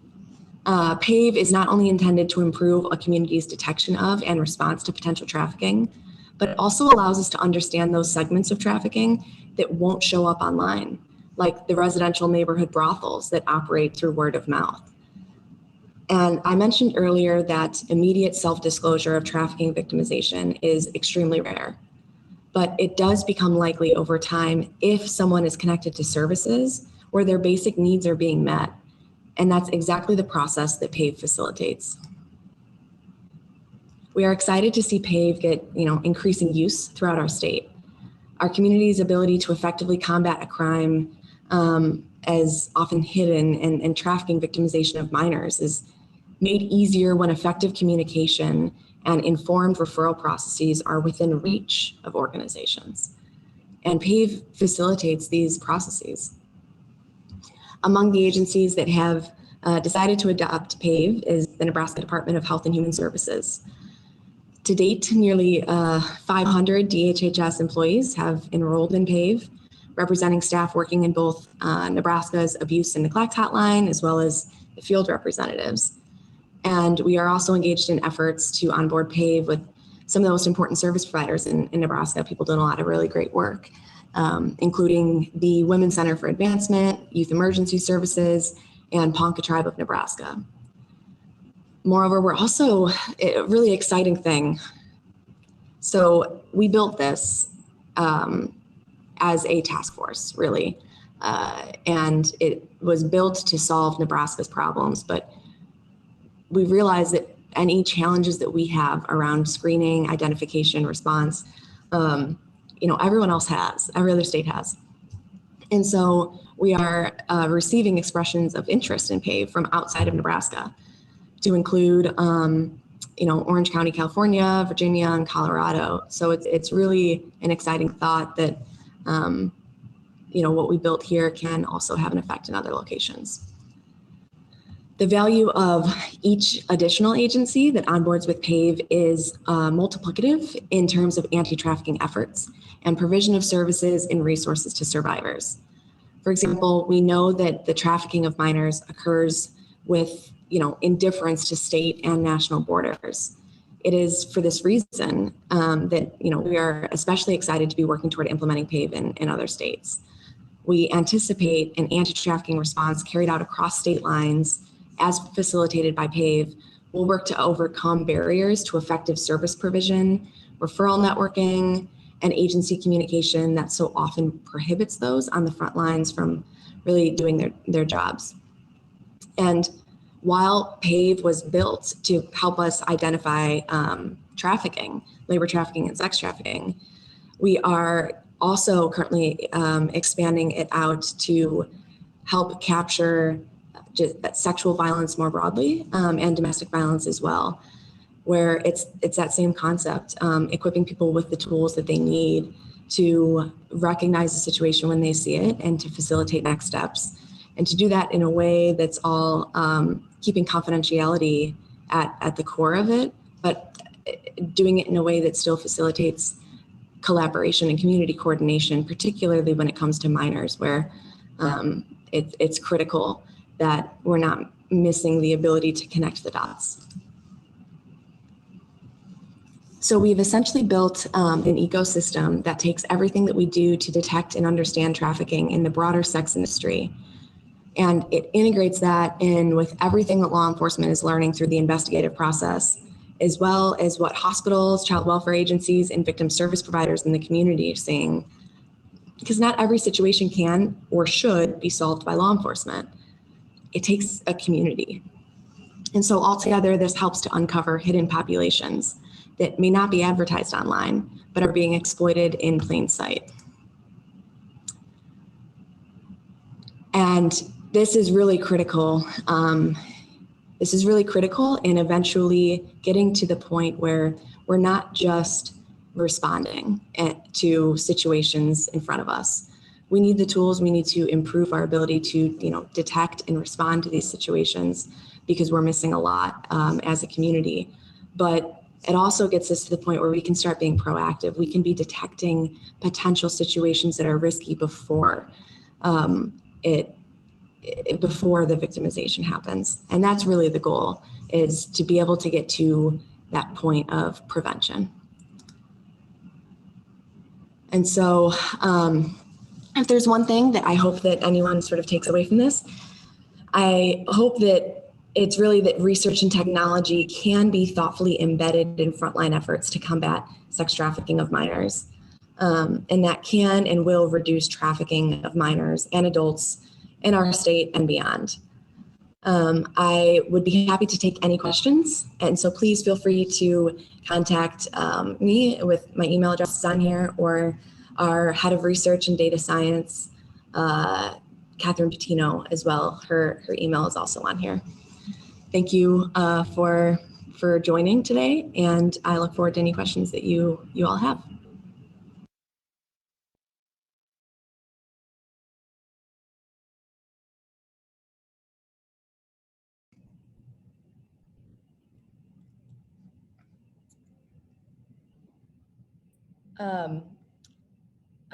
PAVE is not only intended to improve a community's detection of and response to potential trafficking, but it also allows us to understand those segments of trafficking that won't show up online, like the residential neighborhood brothels that operate through word of mouth. And I mentioned earlier that immediate self-disclosure of trafficking victimization is extremely rare, but it does become likely over time if someone is connected to services where their basic needs are being met. And that's exactly the process that PAVE facilitates. We are excited to see PAVE get increasing use throughout our state. Our community's ability to effectively combat a crime as often hidden and trafficking victimization of minors is made easier when effective communication and informed referral processes are within reach of organizations. And PAVE facilitates these processes. Among the agencies that have decided to adopt PAVE is the Nebraska Department of Health and Human Services. To date, nearly 500 DHHS employees have enrolled in PAVE, representing staff working in both Nebraska's abuse and neglect hotline, as well as the field representatives. And we are also engaged in efforts to onboard PAVE with some of the most important service providers in Nebraska. People doing a lot of really great work, including the Women's Center for Advancement, Youth Emergency Services, and Ponca Tribe of Nebraska. Moreover, we're also a really exciting thing. So we built this as a task force, really, and it was built to solve Nebraska's problems, but we realized that any challenges that we have around screening, identification, response, everyone else has, every other state has. And so we are receiving expressions of interest in PAVE from outside of Nebraska, to include Orange County, California, Virginia, and Colorado. So it's really an exciting thought that, what we built here can also have an effect in other locations. The value of each additional agency that onboards with PAVE is multiplicative in terms of anti-trafficking efforts and provision of services and resources to survivors. For example, we know that the trafficking of minors occurs with, indifference to state and national borders. It is for this reason that, we are especially excited to be working toward implementing PAVE in other states. We anticipate an anti-trafficking response carried out across state lines as facilitated by PAVE will work to overcome barriers to effective service provision, referral networking, and agency communication that so often prohibits those on the front lines from really doing their jobs. And while PAVE was built to help us identify trafficking, labor trafficking and sex trafficking, we are also currently expanding it out to help capture just sexual violence more broadly and domestic violence as well, where it's that same concept, equipping people with the tools that they need to recognize the situation when they see it and to facilitate next steps, and to do that in a way that's all keeping confidentiality at the core of it, but doing it in a way that still facilitates collaboration and community coordination, particularly when it comes to minors, where it's critical that we're not missing the ability to connect the dots. So we've essentially built an ecosystem that takes everything that we do to detect and understand trafficking in the broader sex industry, and it integrates that in with everything that law enforcement is learning through the investigative process, as well as what hospitals, child welfare agencies, and victim service providers in the community are seeing, because not every situation can or should be solved by law enforcement. It takes a community. And so altogether, this helps to uncover hidden populations that may not be advertised online, but are being exploited in plain sight. And this is really critical. This is really critical in eventually getting to the point where we're not just responding to situations in front of us. We need the tools. We need to improve our ability to, detect and respond to these situations, because we're missing a lot as a community. But it also gets us to the point where we can start being proactive. We can be detecting potential situations that are risky before before the victimization happens. And that's really the goal, is to be able to get to that point of prevention. And so if there's one thing that I hope that anyone sort of takes away from this, I hope that it's really that research and technology can be thoughtfully embedded in frontline efforts to combat sex trafficking of minors. And that can and will reduce trafficking of minors and adults in our state and beyond. I would be happy to take any questions. And so please feel free to contact me with my email address is on here, or our head of research and data science, Catherine Patino as well. Her email is also on here. Thank you for joining today, and I look forward to any questions that you all have.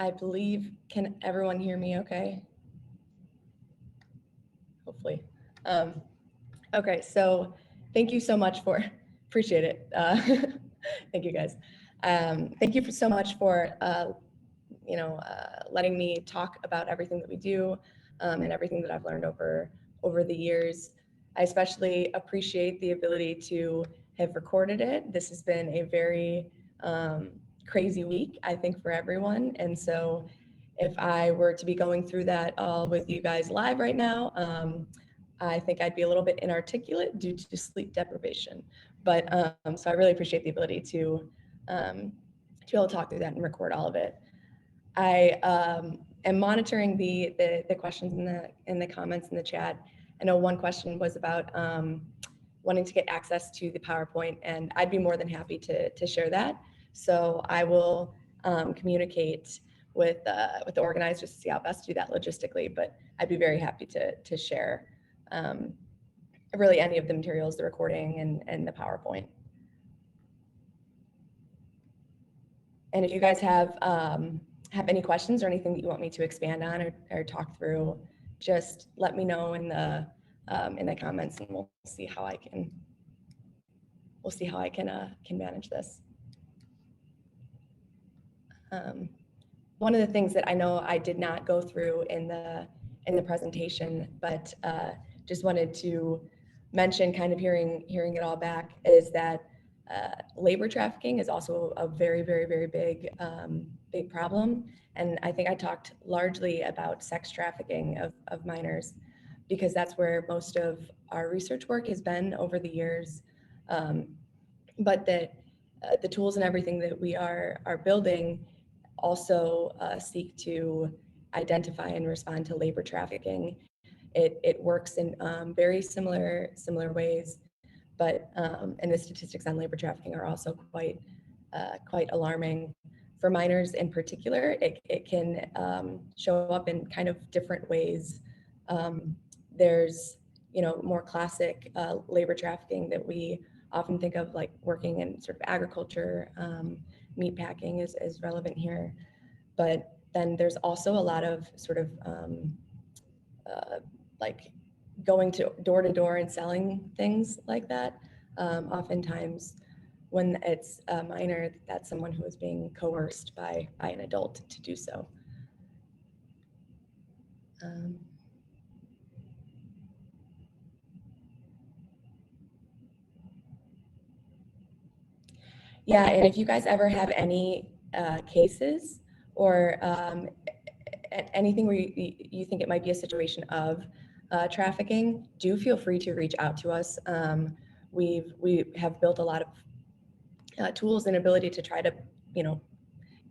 I believe, can everyone hear me okay? Hopefully. Okay, so thank you so much for, appreciate it. Thank you guys. Thank you so much for, letting me talk about everything that we do and everything that I've learned over the years. I especially appreciate the ability to have recorded it. This has been a very crazy week, I think, for everyone. And so if I were to be going through that all with you guys live right now, I think I'd be a little bit inarticulate due to sleep deprivation. But so I really appreciate the ability to be able to talk through that and record all of it. I am monitoring the questions in the comments in the chat. I know one question was about wanting to get access to the PowerPoint, and I'd be more than happy to share that. So I will communicate with the organizers to see how best to do that logistically, but I'd be very happy to share really any of the materials, the recording and the PowerPoint. And if you guys have any questions or anything that you want me to expand on or talk through, just let me know in the comments, and we'll see how I can manage this. One of the things that I know I did not go through in the presentation, but just wanted to mention, kind of hearing it all back, is that labor trafficking is also a very, very, very big big problem. And I think I talked largely about sex trafficking of minors, because that's where most of our research work has been over the years. But that the tools and everything that we are building also seek to identify and respond to labor trafficking. It works in very similar ways, but and the statistics on labor trafficking are also quite alarming. For minors in particular, it can show up in kind of different ways. There's, more classic labor trafficking that we often think of, like working in sort of agriculture. Meat packing is relevant here, but then there's also a lot of sort of like going to door and selling things like that. Oftentimes when it's a minor, that's someone who is being coerced by an adult to do so. Yeah, and if you guys ever have any cases or anything where you think it might be a situation of trafficking, do feel free to reach out to us. We have built a lot of tools and ability to try to,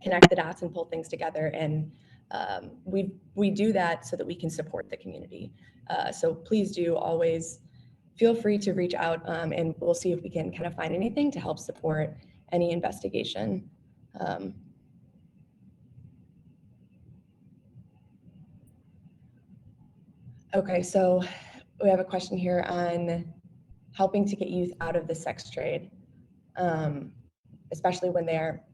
connect the dots and pull things together. And we do that so that we can support the community. So please do always feel free to reach out, and we'll see if we can kind of find anything to help support any investigation. Okay, so we have a question here on helping to get youth out of the sex trade, especially when they're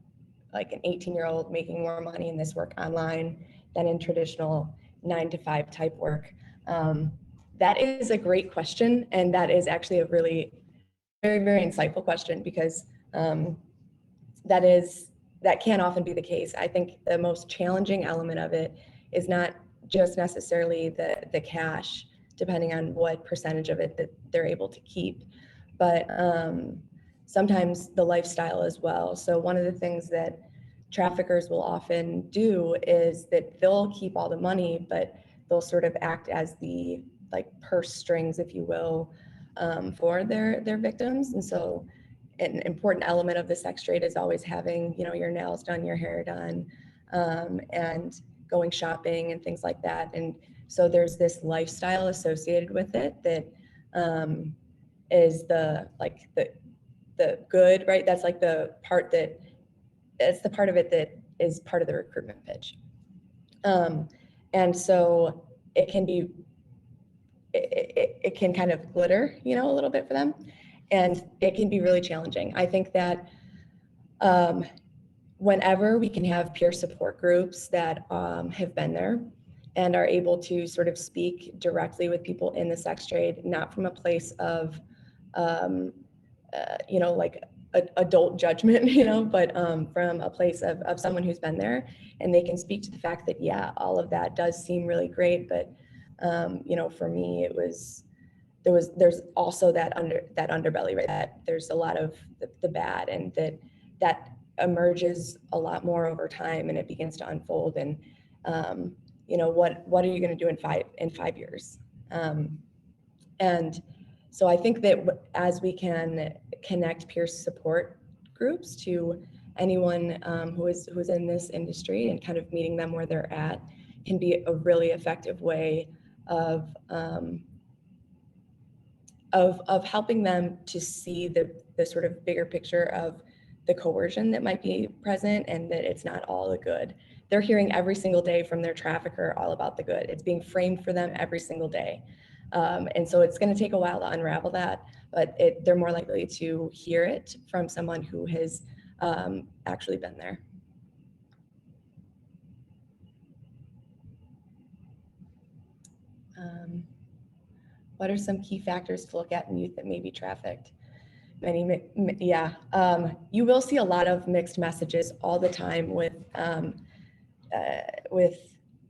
like an 18-year-old making more money in this work online than in traditional 9-to-5 type work. That is a great question, and that is actually a really very, very insightful question, because that can often be the case. I think the most challenging element of it is not just necessarily the cash, depending on what percentage of it that they're able to keep, but sometimes the lifestyle as well. So one of the things that traffickers will often do is that they'll keep all the money, but they'll sort of act as the purse strings, if you will, for their victims. And so an important element of the sex trade is always having, your nails done, your hair done, and going shopping and things like that. And so there's this lifestyle associated with it that is the good, right? That's like the part of it that is part of the recruitment pitch. And so it can be, it can kind of glitter, a little bit for them. And it can be really challenging. I think that whenever we can have peer support groups that have been there and are able to sort of speak directly with people in the sex trade, not from a place of, like adult judgment, but from a place of someone who's been there, and they can speak to the fact that, yeah, all of that does seem really great, but for me, there's also that underbelly, right? That there's a lot of the bad, and that emerges a lot more over time, and it begins to unfold. And what are you going to do in 5 years? And so I think that as we can connect peer support groups to anyone who is in this industry and kind of meeting them where they're at, can be a really effective way of of helping them to see the sort of bigger picture of the coercion that might be present and that it's not all the good. They're hearing every single day from their trafficker all about the good. It's being framed for them every single day. And so it's going to take a while to unravel that, but they're more likely to hear it from someone who has actually been there. What are some key factors to look at in youth that may be trafficked? You will see a lot of mixed messages all the time with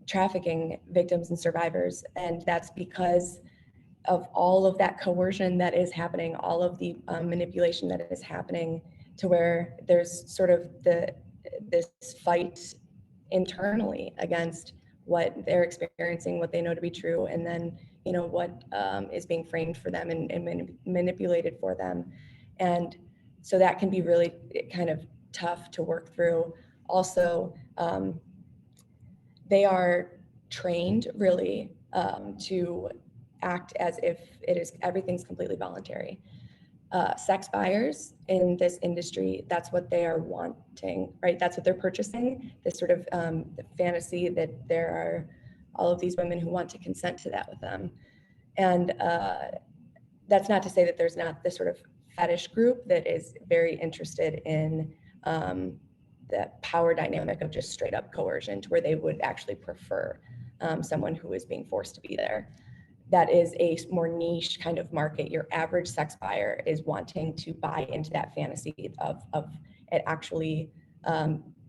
trafficking victims and survivors, and that's because of all of that coercion that is happening, all of the manipulation that is happening, to where there's sort of this fight internally against what they're experiencing, what they know to be true, and then what is being framed for them and manipulated for them. And so that can be really kind of tough to work through. Also, they are trained really to act as if everything's completely voluntary. Sex buyers in this industry, that's what they are wanting, right? That's what they're purchasing, this sort of the fantasy that there are all of these women who want to consent to that with them. And that's not to say that there's not this sort of fetish group that is very interested in the power dynamic of just straight up coercion, to where they would actually prefer someone who is being forced to be there. That is a more niche kind of market. Your average sex buyer is wanting to buy into that fantasy of it actually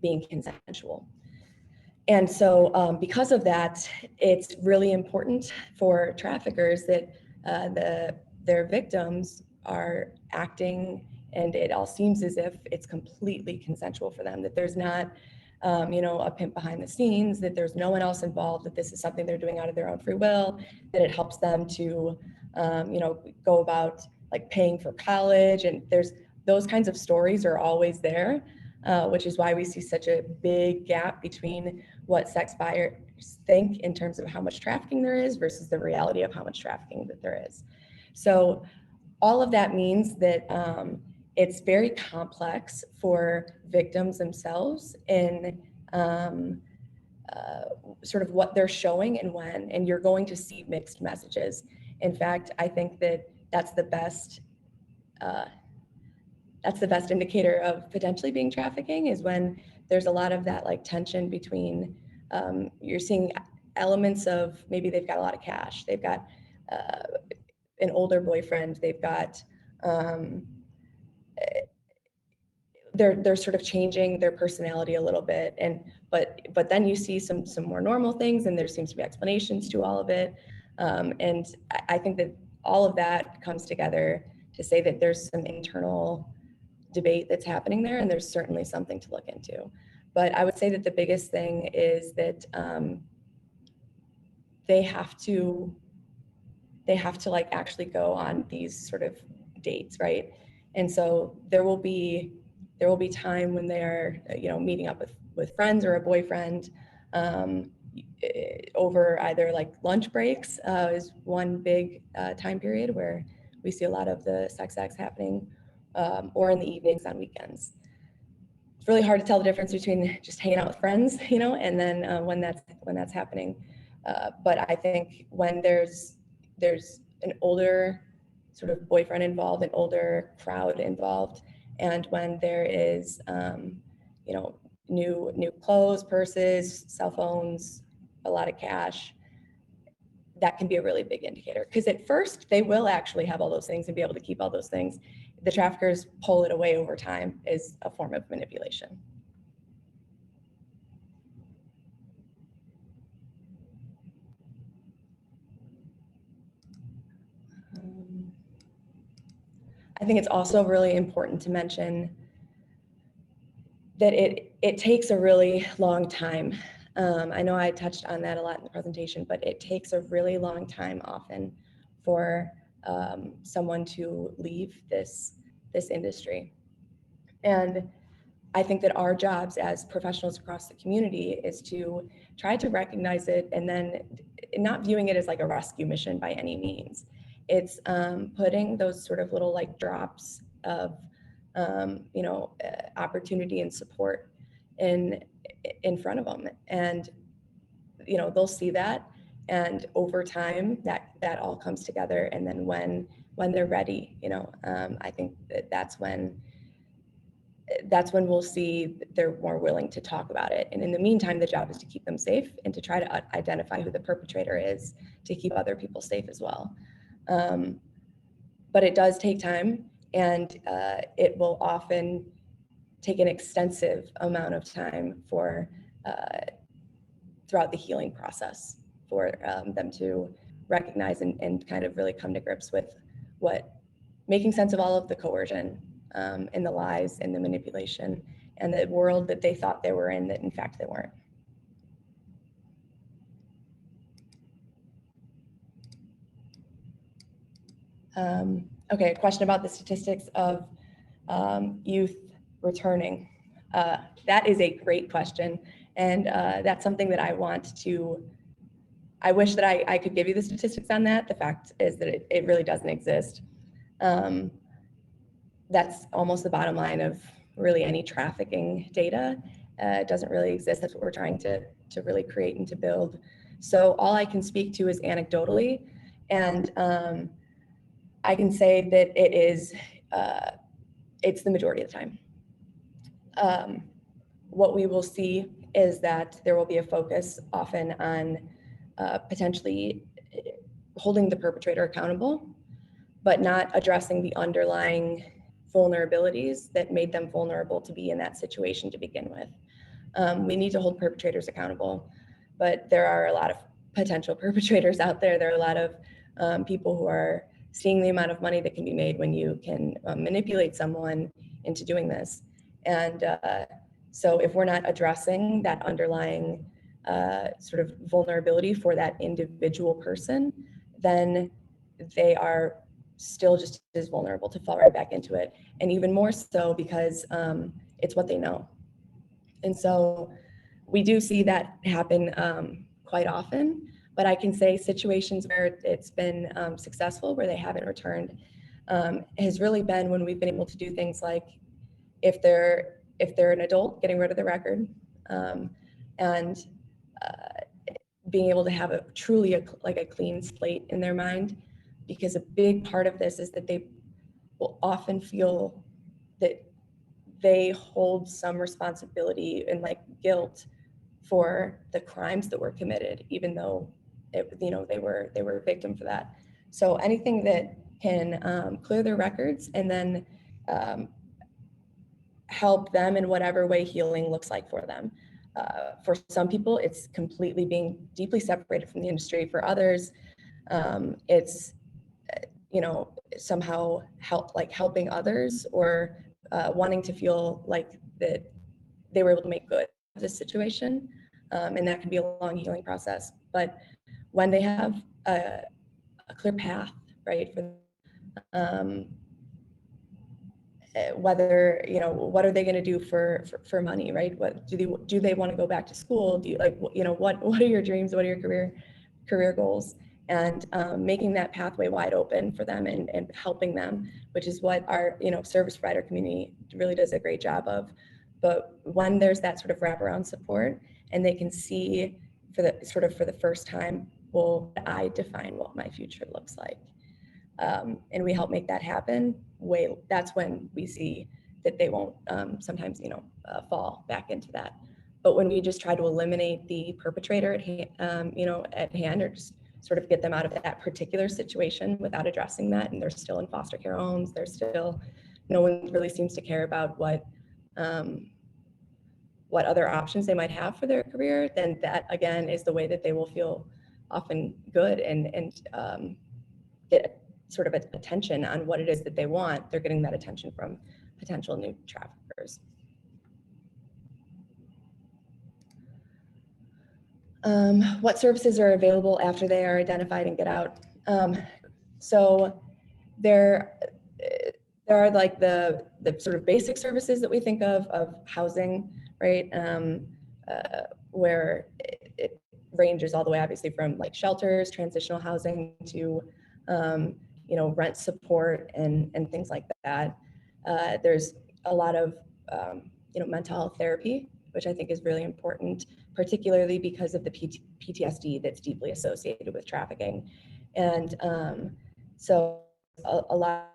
being consensual. And so because of that, it's really important for traffickers that their victims are acting, and it all seems as if it's completely consensual for them, that there's not a pimp behind the scenes, that there's no one else involved, that this is something they're doing out of their own free will, that it helps them to go about like paying for college. And there's those kinds of stories are always there, which is why we see such a big gap between what sex buyers think in terms of how much trafficking there is versus the reality of how much trafficking that there is. So all of that means that it's very complex for victims themselves in sort of what they're showing and when, and you're going to see mixed messages. In fact, I think that that's the best indicator of potentially being trafficking, is when there's a lot of that like tension between you're seeing elements of maybe they've got a lot of cash, they've got an older boyfriend, they've got they're sort of changing their personality a little bit, and but then you see some more normal things, and there seems to be explanations to all of it, and I think that all of that comes together to say that there's some internal debate that's happening there, and there's certainly something to look into. But I would say that the biggest thing is that they have to like actually go on these sort of dates, right? And so there will be time when they're meeting up with friends or a boyfriend over either like lunch breaks is one big time period where we see a lot of the sex acts happening, or in the evenings on weekends. It's really hard to tell the difference between just hanging out with friends, and then when that's happening. But I think when there's an older sort of boyfriend involved, an older crowd involved, and when there is new clothes, purses, cell phones, a lot of cash, that can be a really big indicator. Because at first they will actually have all those things and be able to keep all those things. The traffickers pull it away over time as a form of manipulation. I think it's also really important to mention that it takes a really long time. I know I touched on that a lot in the presentation, but it takes a really long time often for someone to leave this industry. And I think that our jobs as professionals across the community is to try to recognize it, and then not viewing it as like a rescue mission by any means. it's putting those sort of little like drops of opportunity and support in front of them, and they'll see that, and over time that all comes together, and then when they're ready, I think that's when we'll see they're more willing to talk about it. And in the meantime, the job is to keep them safe and to try to identify who the perpetrator is, to keep other people safe as well. But it does take time, and it will often take an extensive amount of time for throughout the healing process for them to recognize and kind of really come to grips with making sense of all of the coercion and the lies and the manipulation and the world that they thought they were in that in fact they weren't. Okay, a question about the statistics of youth returning. That is a great question. And that's something that I wish that I could give you the statistics on that. The fact is that it really doesn't exist. That's almost the bottom line of really any trafficking data. It doesn't really exist. That's what we're trying to really create and to build. So all I can speak to is anecdotally. And I can say that it's the majority of the time. What we will see is that there will be a focus often on potentially holding the perpetrator accountable, but not addressing the underlying vulnerabilities that made them vulnerable to be in that situation to begin with. We need to hold perpetrators accountable, but there are a lot of potential perpetrators out there. There are a lot of people who are seeing the amount of money that can be made when you can manipulate someone into doing this. And so if we're not addressing that underlying sort of vulnerability for that individual person, then they are still just as vulnerable to fall right back into it. And even more so because it's what they know. And so we do see that happen quite often, but I can say situations where it's been successful, where they haven't returned, has really been when we've been able to do things like if they're an adult, getting rid of the record, and being able to have a truly a clean slate in their mind, because a big part of this is that they will often feel that they hold some responsibility and like guilt for the crimes that were committed, even though they were a victim for that. So anything that can clear their records and then help them in whatever way healing looks like for them. For some people, it's completely being deeply separated from the industry. For others, it's somehow helping others or wanting to feel like that they were able to make good of this situation, and that can be a long healing process. But when they have a clear path, right, for whether what are they going to do for money, right? What do they want to go back to school? Do you what are your dreams? What are your career goals? And making that pathway wide open for them and helping them, which is what our service provider community really does a great job of. But when there's that sort of wraparound support and they can see for the first time, well, I define what my future looks like. And we help make that happen, that's when we see that they won't sometimes fall back into that. But when we just try to eliminate the perpetrator at hand, or just sort of get them out of that particular situation without addressing that, and they're still in foster care homes, no one really seems to care about what other options they might have for their career, then that again is the way that they will feel often good and get sort of attention on what it is that they want. They're getting that attention from potential new traffickers. What services are available after they are identified and get out? So there are like the sort of basic services that we think of housing, right? Where it ranges all the way obviously from like shelters, transitional housing to rent support and things like that. There's a lot of, mental health therapy, which I think is really important, particularly because of the PTSD that's deeply associated with trafficking. And so a lot,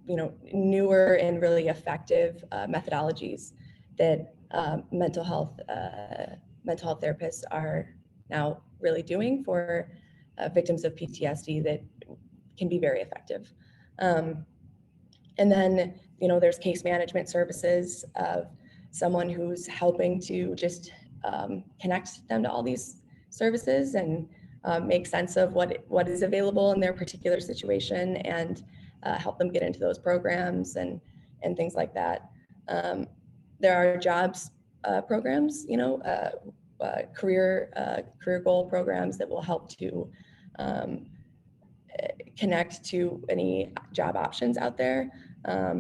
newer and really effective methodologies that mental health therapists are now really doing for victims of PTSD that can be very effective. And then, there's case management services of someone who's helping to just connect them to all these services and make sense of what is available in their particular situation and help them get into those programs and things like that. There are jobs programs, career goal programs that will help to connect to any job options out there,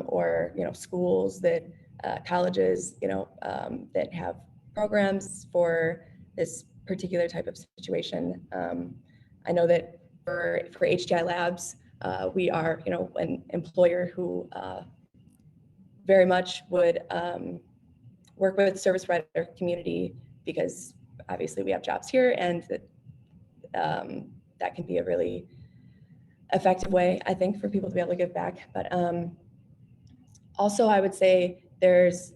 or schools that colleges that have programs for this particular type of situation. I know that for HTI Labs, we are an employer who very much would work with the service provider community, because obviously we have jobs here, and that can be a really effective way, I think, for people to be able to give back. But also, I would say there's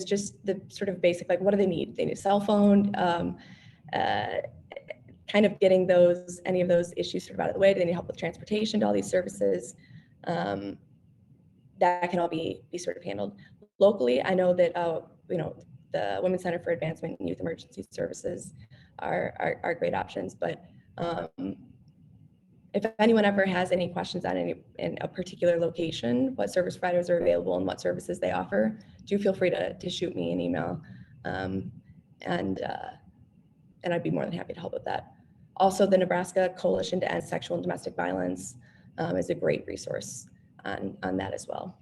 just the sort of basic, like, what do they need? They need a cell phone, kind of getting any of those issues sort of out of the way. Do they need help with transportation to all these services? That can all be sort of handled locally. I know that the Women's Center for Advancement in Youth Emergency Services are great options, but if anyone ever has any questions on in a particular location, what service providers are available and what services they offer, do feel free to shoot me an email, and I'd be more than happy to help with that. Also, the Nebraska Coalition to End Sexual and Domestic Violence is a great resource on that as well.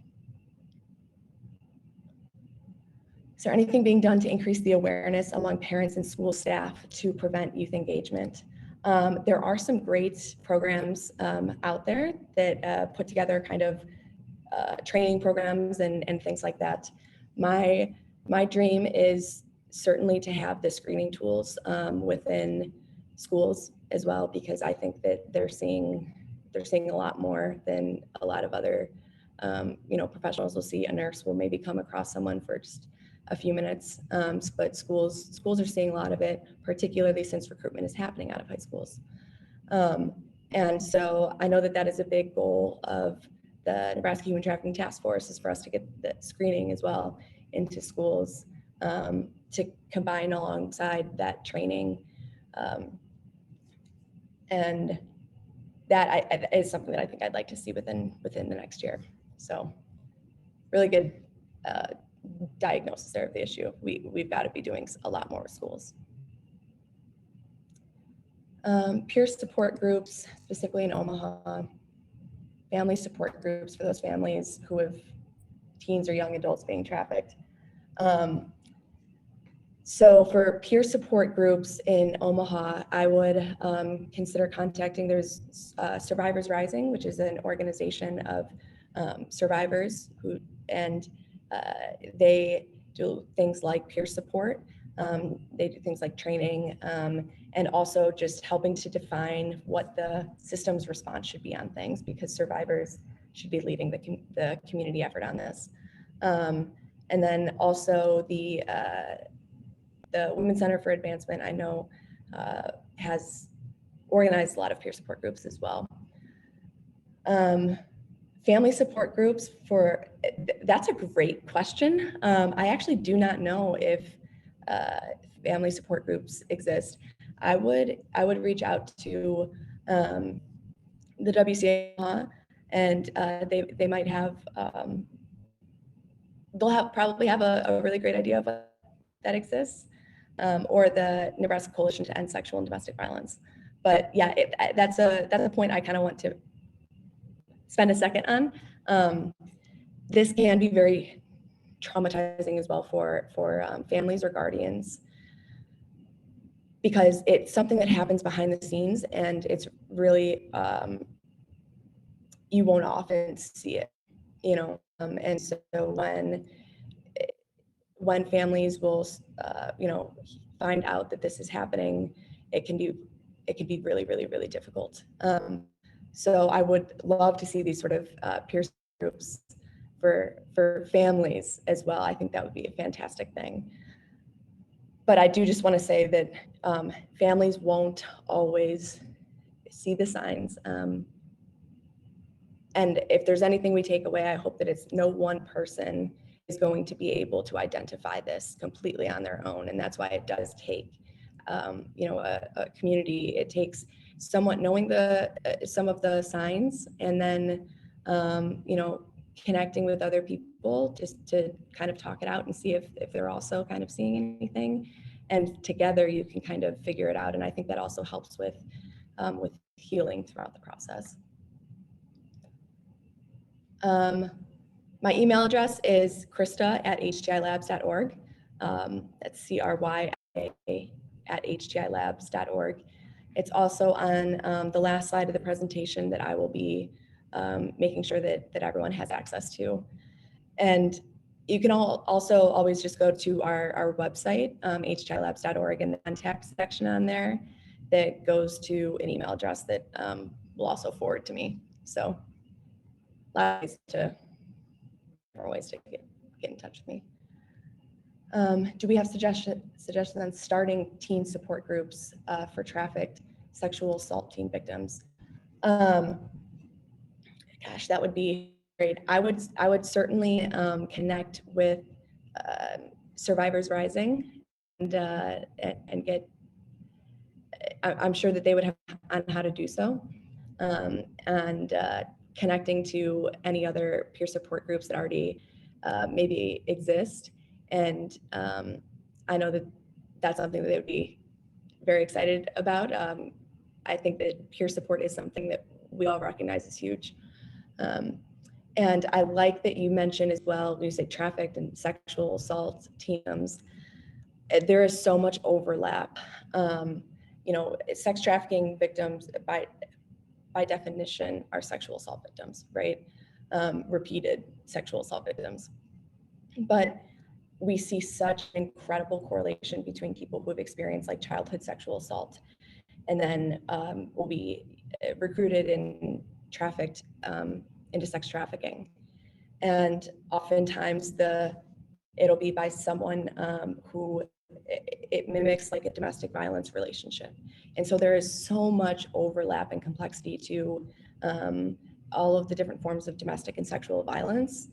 Is there anything being done to increase the awareness among parents and school staff to prevent youth engagement? There are some great programs out there that put together kind of training programs and things like that. My dream is certainly to have the screening tools within schools as well, because I think that they're seeing a lot more than a lot of other professionals will see. A nurse will maybe come across someone for just a few minutes, but schools are seeing a lot of it, particularly since recruitment is happening out of high schools. And so I know that is a big goal of the Nebraska Human Trafficking Task Force, is for us to get the screening as well into schools, to combine alongside that training. And that is something that I think I'd like to see within the next year. So really good diagnosis there of the issue. We've got to be doing a lot more with schools. Peer support groups, specifically in Omaha, family support groups for those families who have teens or young adults being trafficked. So for peer support groups in Omaha, I would consider contacting, there's Survivors Rising, which is an organization of survivors and they do things like peer support. They do things like training, and also just helping to define what the system's response should be on things, because survivors should be leading the community effort on this. And then also the Women's Center for Advancement, I know, has organized a lot of peer support groups as well. Family support groups, that's a great question. I actually do not know if family support groups exist. I would reach out to the WCA, and they might have, probably have a really great idea of what that exists, or the Nebraska Coalition to End Sexual and Domestic Violence. But yeah, that's a point I kind of want to spend a second on. This can be very traumatizing as well for families or guardians, because it's something that happens behind the scenes, and it's really you won't often see it, and so when families will, find out that this is happening, it can be really, really, really difficult. So I would love to see these sort of peer groups for families as well. I think that would be a fantastic thing. But I do just want to say that families won't always see the signs. And if there's anything we take away, I hope that it's no one person is going to be able to identify this completely on their own. And that's why it does take, a community. It takes somewhat knowing some of the signs, and then, connecting with other people just to kind of talk it out and see if they're also kind of seeing anything. And together you can kind of figure it out. And I think that also helps with healing throughout the process. My email address is krista@hgilabs.org. That's CRYA@hgilabs.org. It's also on the last slide of the presentation that I will be making sure that everyone has access to. And you can also always just go to our website, hgilabs.org, and the contact section on there that goes to an email address that will also forward to me. So more ways to get in touch with me. Do we have suggestions on starting teen support groups for trafficked sexual assault teen victims? Gosh, that would be great. I would certainly connect with Survivors Rising and get. I'm sure that they would have on how to do so, and connecting to any other peer support groups that already maybe exist. And I know that that's something that they would be very excited about. I think that peer support is something that we all recognize is huge. And I like that you mentioned as well, when you say trafficked and sexual assault teams, there is so much overlap. Sex trafficking victims by definition are sexual assault victims, right? Repeated sexual assault victims. But we see such incredible correlation between people who have experienced like childhood sexual assault and then will be recruited and trafficked into sex trafficking. And oftentimes it'll be by someone who it mimics like a domestic violence relationship. And so there is so much overlap and complexity to all of the different forms of domestic and sexual violence.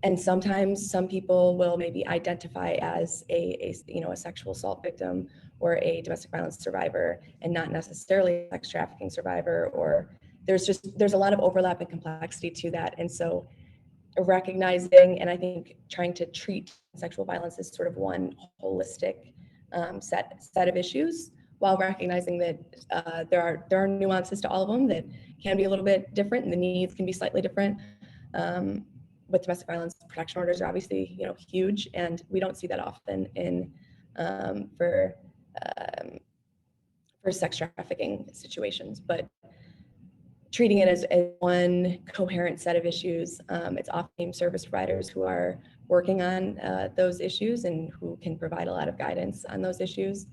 And sometimes some people will maybe identify as a sexual assault victim or a domestic violence survivor and not necessarily a sex trafficking survivor, or there's a lot of overlap and complexity to that. And so recognizing, and I think trying to treat sexual violence as sort of one holistic set of issues, while recognizing that there are nuances to all of them that can be a little bit different, and the needs can be slightly different. With domestic violence, protection orders are obviously huge, and we don't see that often in for sex trafficking situations, but treating it as one coherent set of issues. It's often service providers who are working on those issues and who can provide a lot of guidance on those issues.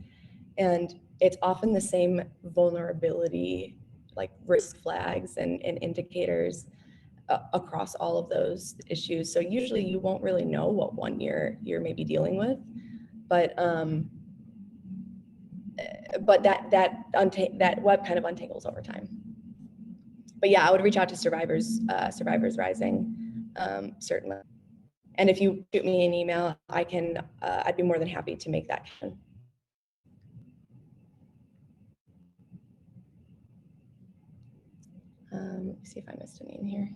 And it's often the same vulnerability, like risk flags and indicators across all of those issues. So usually you won't really know what one you're maybe dealing with, but that web kind of untangles over time. But yeah, I would reach out to Survivors Rising, certainly. And if you shoot me an email, I'd be more than happy to make that happen. Let me see if I missed any in here.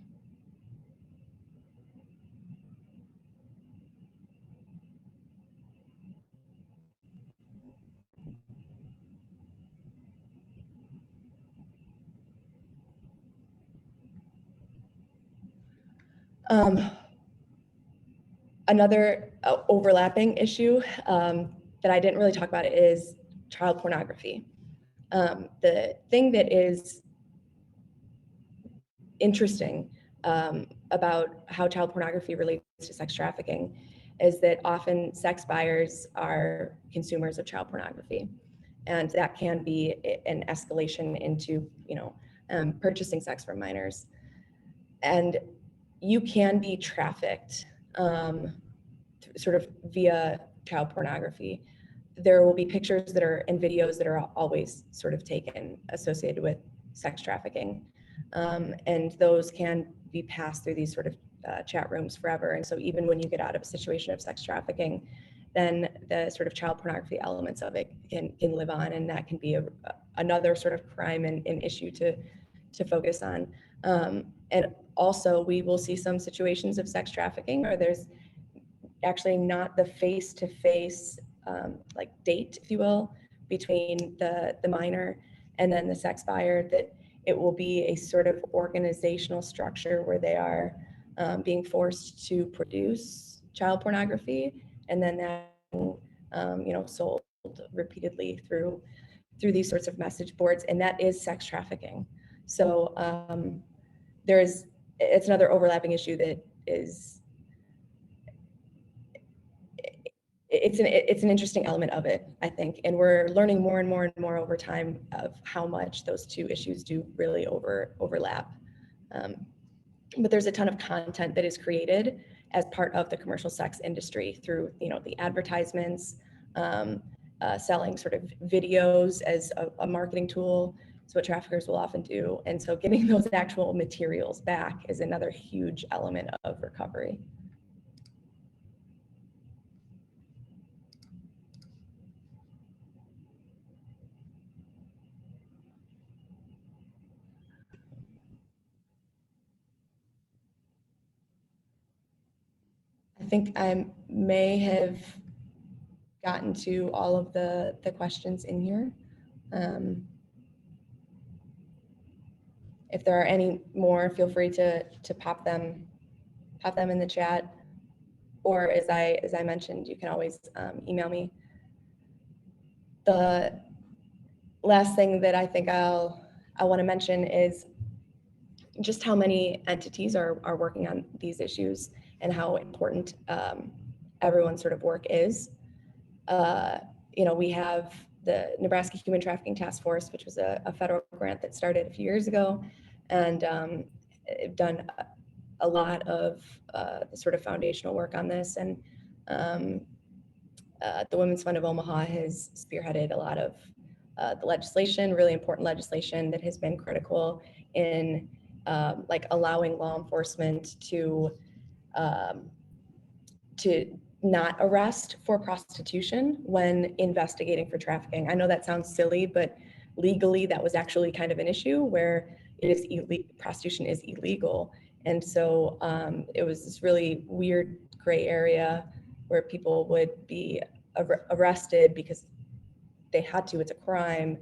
Another overlapping issue that I didn't really talk about is child pornography. The thing that is interesting about how child pornography relates to sex trafficking is that often sex buyers are consumers of child pornography. And that can be an escalation into, purchasing sex from minors. And you can be trafficked sort of via child pornography. There will be pictures that are and videos that are always sort of taken associated with sex trafficking. And those can be passed through these sort of chat rooms forever. And so even when you get out of a situation of sex trafficking, then the sort of child pornography elements of it can live on, and that can be another sort of crime and issue to focus on. And also we will see some situations of sex trafficking where there's actually not the face-to-face like date, if you will, between the minor and then the sex buyer, that it will be a sort of organizational structure where they are being forced to produce child pornography, and then that sold repeatedly through these sorts of message boards, and that is sex trafficking. So it's another overlapping issue that is it's an interesting element of it, I think, and we're learning more and more and more over time of how much those two issues do really overlap. But there's a ton of content that is created as part of the commercial sex industry through, the advertisements, selling sort of videos as a marketing tool. It's what traffickers will often do. And so getting those actual materials back is another huge element of recovery. I think I may have gotten to all of the questions in here. If there are any more, feel free to pop them in the chat, or as I mentioned, you can always email me. The last thing that I think I want to mention is just how many entities are working on these issues and how important everyone's sort of work is. We have the Nebraska Human Trafficking Task Force, which was a federal grant that started a few years ago, and done a lot of the sort of foundational work on this. And the Women's Fund of Omaha has spearheaded a lot of the legislation, really important legislation that has been critical in like allowing law enforcement to not arrest for prostitution when investigating for trafficking. I know that sounds silly, but legally that was actually kind of an issue where prostitution is illegal. And so it was this really weird gray area where people would be arrested because they had to, it's a crime,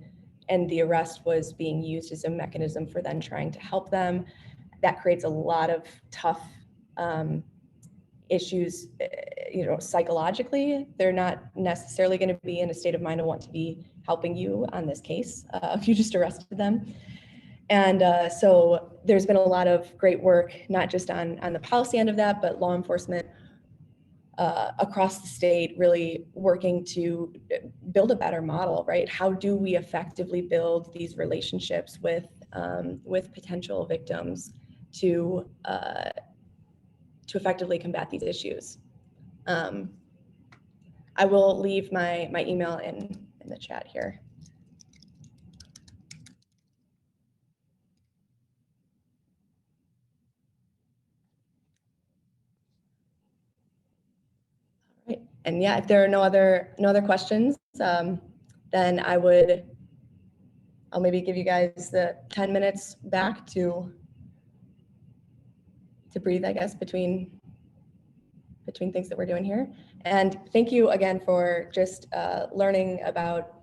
and the arrest was being used as a mechanism for then trying to help them. That creates a lot of tough issues, psychologically. They're not necessarily going to be in a state of mind to want to be helping you on this case if you just arrested them. And so there's been a lot of great work, not just on the policy end of that, but law enforcement across the state really working to build a better model, right? How do we effectively build these relationships with potential victims to effectively combat these issues? I will leave my email in the chat here. All right. And yeah, if there are no other questions, then I'll maybe give you guys the 10 minutes back to breathe, I guess, between things that we're doing here. And thank you again for just learning about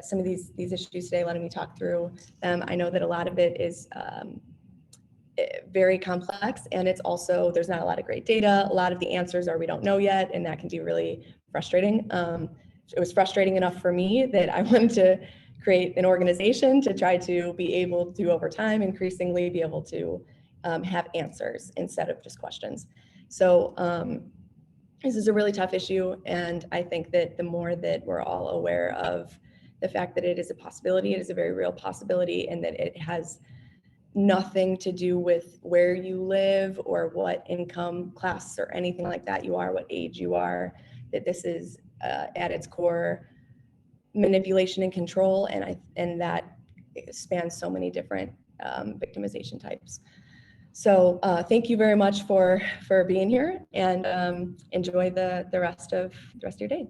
some of these issues today, letting me talk through them. I know that a lot of it is very complex, and it's also, there's not a lot of great data. A lot of the answers are we don't know yet, and that can be really frustrating. It was frustrating enough for me that I wanted to create an organization to try to be able to, over time, increasingly be able to have answers instead of just questions. So this is a really tough issue, and I think that the more that we're all aware of the fact that it is a possibility, it is a very real possibility, and that it has nothing to do with where you live or what income class or anything like that you are, what age you are, that this is at its core manipulation and control, and that spans so many different victimization types. So thank you very much for being here, and enjoy the rest of your day.